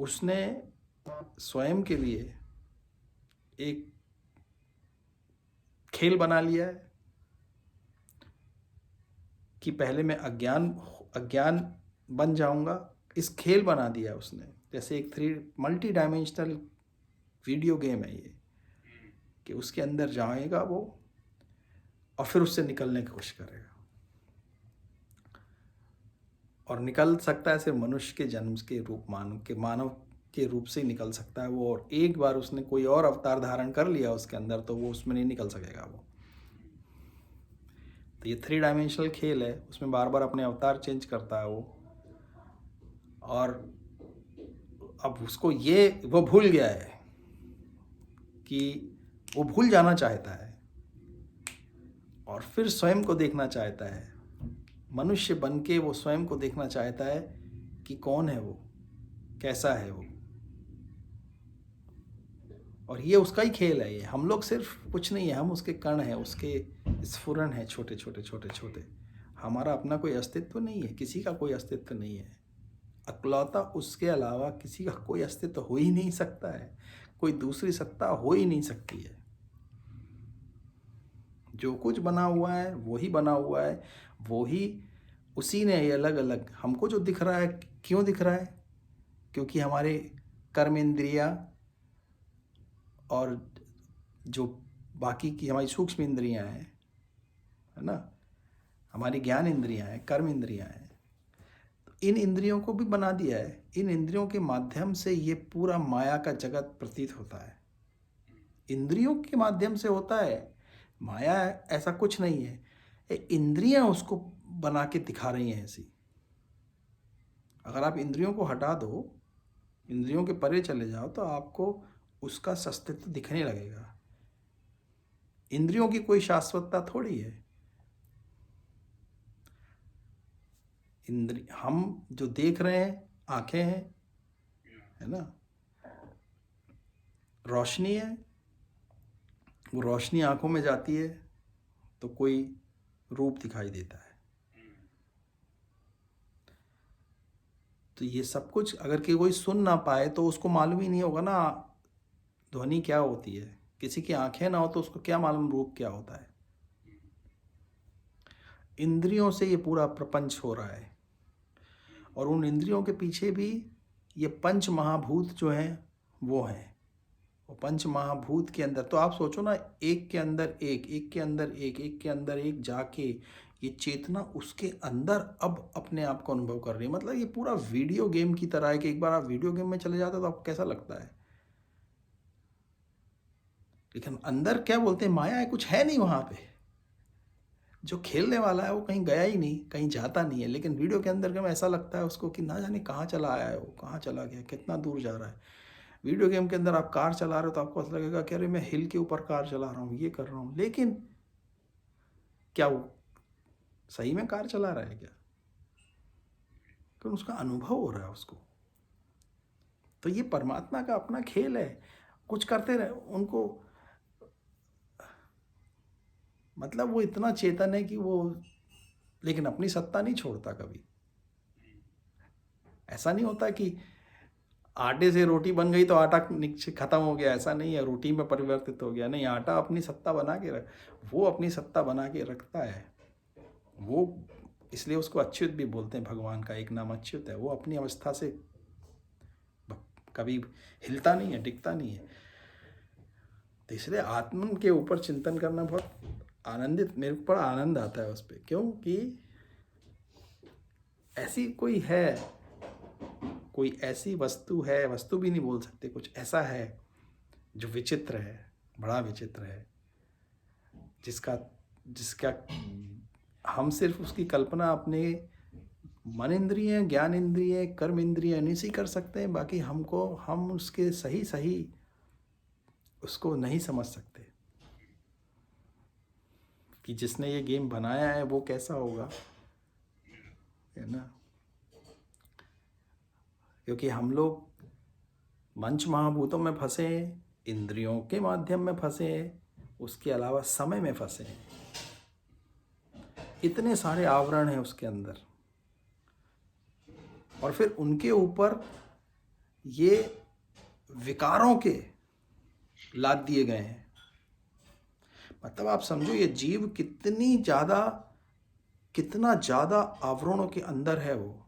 उसने स्वयं के लिए एक खेल बना लिया है कि पहले मैं अज्ञान बन जाऊंगा, इस खेल बना दिया है उसने। जैसे एक मल्टी डायमेंशनल वीडियो गेम है ये, कि उसके अंदर जाएगा वो और फिर उससे निकलने की कोशिश करेगा, और निकल सकता है सिर्फ मनुष्य के जन्म के रूप, मानव के रूप से ही निकल सकता है वो। और एक बार उसने कोई और अवतार धारण कर लिया उसके अंदर, तो वो उसमें नहीं निकल सकेगा वो। तो ये 3 डायमेंशनल खेल है, उसमें बार बार अपने अवतार चेंज करता है वो। और अब उसको वो भूल गया है कि वो भूल जाना चाहता है, और फिर स्वयं को देखना चाहता है। मनुष्य बन के वो स्वयं को देखना चाहता है कि कौन है वो, कैसा है वो। और ये उसका ही खेल है। ये हम लोग सिर्फ कुछ नहीं है, हम उसके कण हैं, उसके स्फुरन है, छोटे छोटे छोटे छोटे। हमारा अपना कोई अस्तित्व नहीं है, किसी का कोई अस्तित्व नहीं है। अकलौता उसके अलावा किसी का कोई अस्तित्व हो ही नहीं सकता है, कोई दूसरी सत्ता हो ही नहीं सकती है। जो कुछ बना हुआ है वही बना हुआ है, वही उसी ने। ये अलग अलग हमको जो दिख रहा है, क्यों दिख रहा है? क्योंकि हमारे कर्म इंद्रियां और जो बाकी की हमारी सूक्ष्म इंद्रियां हैं, है ना, हमारी ज्ञान इंद्रियां हैं, कर्म इंद्रियां हैं, तो इन इंद्रियों को भी बना दिया है। इन इंद्रियों के माध्यम से ये पूरा माया का जगत प्रतीत होता है। इंद्रियों के माध्यम से होता है, माया ऐसा कुछ नहीं है। इंद्रियां उसको बना के दिखा रही हैं ऐसी। अगर आप इंद्रियों को हटा दो, इंद्रियों के परे चले जाओ, तो आपको उसका अस्तित्व दिखने लगेगा। इंद्रियों की कोई शाश्वतता थोड़ी है। हम जो देख रहे हैं, आंखें हैं, है ना, रोशनी है, वो रोशनी आंखों में जाती है तो कोई रूप दिखाई देता है। तो ये सब कुछ अगर कोई सुन ना पाए तो उसको मालूम ही नहीं होगा ना ध्वनि क्या होती है। किसी की आंखें ना हो तो उसको क्या मालूम रूप क्या होता है। इंद्रियों से ये पूरा प्रपंच हो रहा है, और उन इंद्रियों के पीछे भी ये पंच महाभूत जो हैं वो हैं। वो पंच महाभूत के अंदर तो आप सोचो ना, एक के अंदर एक, एक के अंदर एक, एक के अंदर एक जाके ये चेतना उसके अंदर अब अपने आप को अनुभव कर रही है। मतलब ये पूरा वीडियो गेम की तरह है कि एक बार आप वीडियो गेम में चले जाते हो तो आपको कैसा लगता है, लेकिन अंदर क्या बोलते हैं, माया है, कुछ है नहीं वहाँ पे। जो खेलने वाला है वो कहीं गया ही नहीं, कहीं जाता नहीं है, लेकिन वीडियो के अंदर में ऐसा लगता है उसको कि ना जाने कहाँ चला आया है, वो कहाँ चला गया, कितना दूर जा रहा है। वीडियो गेम के अंदर आप कार चला रहे हो तो आपको ऐसा लगेगा कि अरे मैं हिल के ऊपर कार चला रहा हूँ, ये कर रहा हूँ, लेकिन क्या वो सही में कार चला रहा है क्या? क्योंकि उसका अनुभव हो रहा है उसको। तो ये परमात्मा का अपना खेल है, कुछ करते रहे उनको, मतलब वो इतना चेतन है कि वो, लेकिन अपनी सत्ता नहीं छोड़ता कभी। ऐसा नहीं होता कि आटे से रोटी बन गई तो आटा खत्म हो गया, ऐसा नहीं है, रोटी में परिवर्तित हो गया, नहीं, आटा अपनी सत्ता बना के वो अपनी सत्ता बना के रखता है वो। इसलिए उसको अच्युत भी बोलते हैं, भगवान का एक नाम अच्युत है। वो अपनी अवस्था से कभी हिलता नहीं है, टिकता नहीं है। तो इसलिए आत्मन के ऊपर चिंतन करना बहुत आनंदित, मेरे को बड़ा आनंद आता है उस पर, क्योंकि ऐसी कोई है, कोई ऐसी वस्तु है, वस्तु भी नहीं बोल सकते, कुछ ऐसा है जो विचित्र है, बड़ा विचित्र है, जिसका जिसका हम सिर्फ उसकी कल्पना अपने मन इंद्रिय, ज्ञान इंद्रिय, कर्म इंद्रिय नहीं सी कर सकते हैं, बाकी हम उसके सही उसको नहीं समझ सकते कि जिसने ये गेम बनाया है वो कैसा होगा, है ना। क्योंकि हम लोग पंच महाभूतों में फंसे हैं, इंद्रियों के माध्यम में फंसे हैं, उसके अलावा समय में फंसे हैं, इतने सारे आवरण हैं उसके अंदर, और फिर उनके ऊपर ये विकारों के लाद दिए गए हैं। मतलब आप समझो ये जीव कितना ज़्यादा आवरणों के अंदर है वो।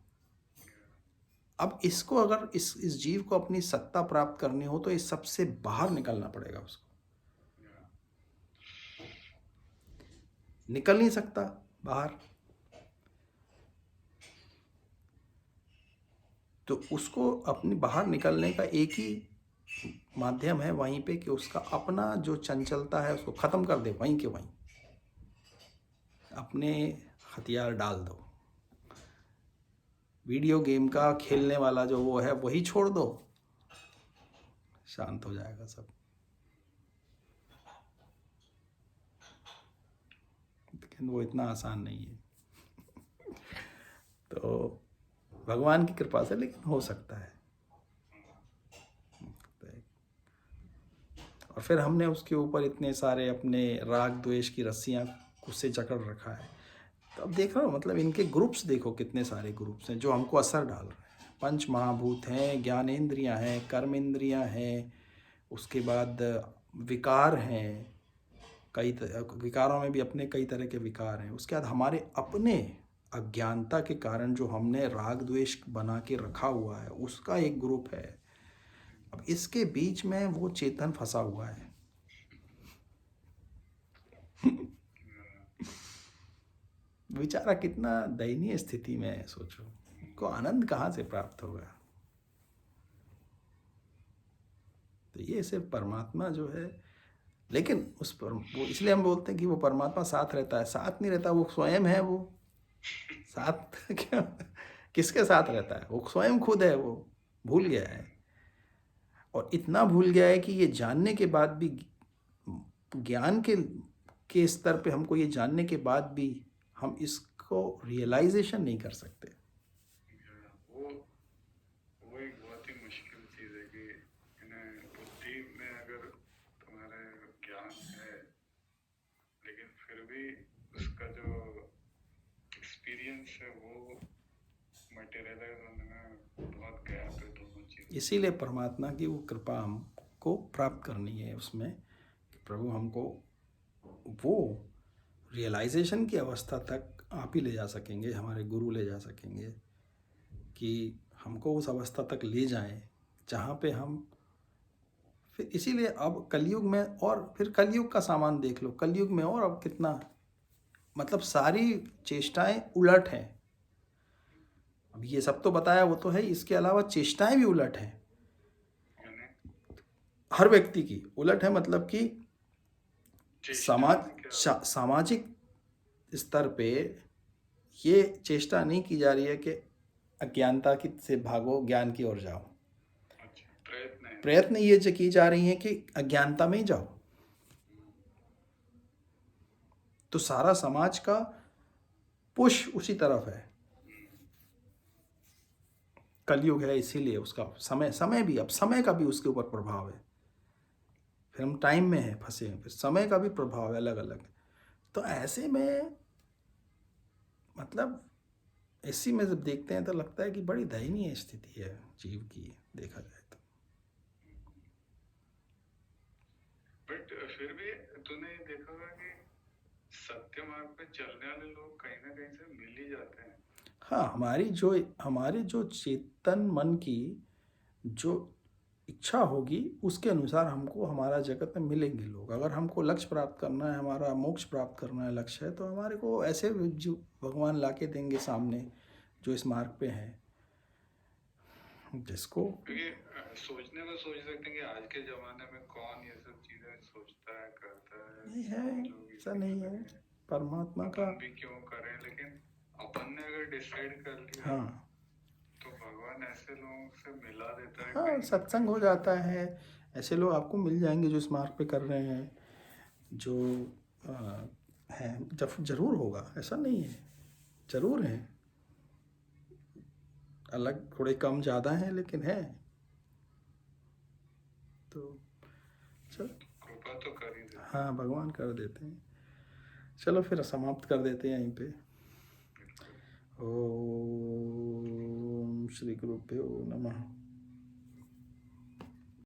अब इसको अगर इस जीव को अपनी सत्ता प्राप्त करनी हो तो इस सबसे बाहर निकलना पड़ेगा उसको। निकल नहीं सकता बाहर, तो उसको अपने बाहर निकलने का एक ही माध्यम है वहीं पे कि उसका अपना जो चंचलता है उसको ख़त्म कर दे, वहीं के वहीं अपने हथियार डाल दो। वीडियो गेम का खेलने वाला जो वो है वही छोड़ दो, शांत हो जाएगा सब। लेकिन वो इतना आसान नहीं है। तो भगवान की कृपा से लेकिन हो सकता है। और फिर हमने उसके ऊपर इतने सारे अपने राग द्वेष की रस्सियाँ उससे जकड़ रखा है। तो अब देख रहा हो, मतलब इनके ग्रुप्स देखो, कितने सारे ग्रुप्स हैं जो हमको असर डाल रहे हैं। पंच महाभूत हैं, ज्ञानेंद्रियाँ हैं, कर्मेंद्रियाँ हैं, उसके बाद विकार हैं, विकारों में भी अपने कई तरह के विकार हैं। उसके बाद हमारे अपने अज्ञानता के कारण जो हमने राग द्वेष बना के रखा हुआ है उसका एक ग्रुप है। अब इसके बीच में वो चेतन फंसा हुआ है। बेचारा कितना दयनीय स्थिति में है, सोचो, को आनंद कहाँ से प्राप्त होगा। तो ये सिर्फ परमात्मा जो है, लेकिन उस पर वो, इसलिए हम बोलते हैं कि वो परमात्मा साथ रहता है। साथ नहीं रहता, वो स्वयं है। वो साथ क्या, किसके साथ रहता है? वो स्वयं खुद है। वो भूल गया है, और इतना भूल गया है कि ये जानने के बाद भी, ज्ञान के स्तर पे हमको ये जानने के बाद भी हम इसको रियलाइजेशन नहीं कर सकते। वो एक बहुत ही मुश्किल चीज़ है कि बुद्धि में अगर तुम्हारे ज्ञान है, लेकिन फिर भी उसका जो एक्सपीरियंस है वो मटेरियलाइज होने में बहुत गैप है दोनों चीज़। इसीलिए परमात्मा की वो कृपा हमको प्राप्त करनी है उसमें कि प्रभु हमको वो रियलाइजेशन की अवस्था तक आप ही ले जा सकेंगे, हमारे गुरु ले जा सकेंगे, कि हमको उस अवस्था तक ले जाएं जहाँ पे हम फिर, इसीलिए अब कलयुग में, और फिर कलयुग का सामान देख लो, कलयुग में और अब कितना मतलब सारी चेष्टाएं उलट हैं। अब ये सब तो बताया वो तो है, इसके अलावा चेष्टाएं भी उलट हैं यानी हर व्यक्ति की। उलट है मतलब कि चेष्टा में क्या सामाजिक स्तर पे ये चेष्टा नहीं की जा रही है कि अज्ञानता की से भागो, ज्ञान की ओर जाओ। अच्छा, प्रयत्न है। प्रयत्न ये की जा रही है कि अज्ञानता में ही जाओ। तो सारा समाज का पुश उसी तरफ है। कलयुग है इसीलिए उसका समय भी, अब समय का भी उसके ऊपर प्रभाव है। फिर हम टाइम में हैं फंसे हैं, फिर समय का भी प्रभाव है अलग अलग। तो ऐसे में मतलब इसी में जब देखते हैं तो लगता है कि बड़ी दयनीय स्थिति है जीव की, देखा जाए तो। बट फिर भी तूने ये देखा होगा कि सत्य मार्ग पे चलने वाले लोग कहीं ना कहीं से मिल ही जाते हैं। हाँ, हमारी जो चेतन मन की जो इच्छा होगी उसके अनुसार हमको हमारा जगत में मिलेंगे लोग। अगर हमको लक्ष्य प्राप्त करना है, हमारा मोक्ष प्राप्त करना है, लक्ष्य है, तो हमारे को ऐसे जो भगवान लाके देंगे सामने जो इस मार्ग पे हैं, जिसको क्योंकि सोचने को सोच सकते हैं कि आज के जमाने में कौन ये सब चीजें सोचता है, करता है। नहीं है, लोग ऐसा इसी नहीं में है। लगे हैं। परमात्मा का, अपन भी क्यों करें, लेकिन अपन ने अगर डिसाइड कर लिया हाँ तो भगवान ऐसे लोगों से मिला देता है हाँ, कहीं ना सत्संग कहीं हो से। जाता है। ऐसे लोग आपको मिल जाएंगे जो इस मार्ग पे कर रहे हैं, जो हैं। जब जरूर होगा, ऐसा नहीं है, जरूर है। अलग थोड़े कम ज़्यादा हैं लेकिन है। तो चल, कृपा तो कर ही देते हैं। हाँ भगवान कर देते हैं। चलो फिर समाप्त कर देते हैं यहीं पे। बिल्कुल। ओम श्री गुरुभ्यो नमः।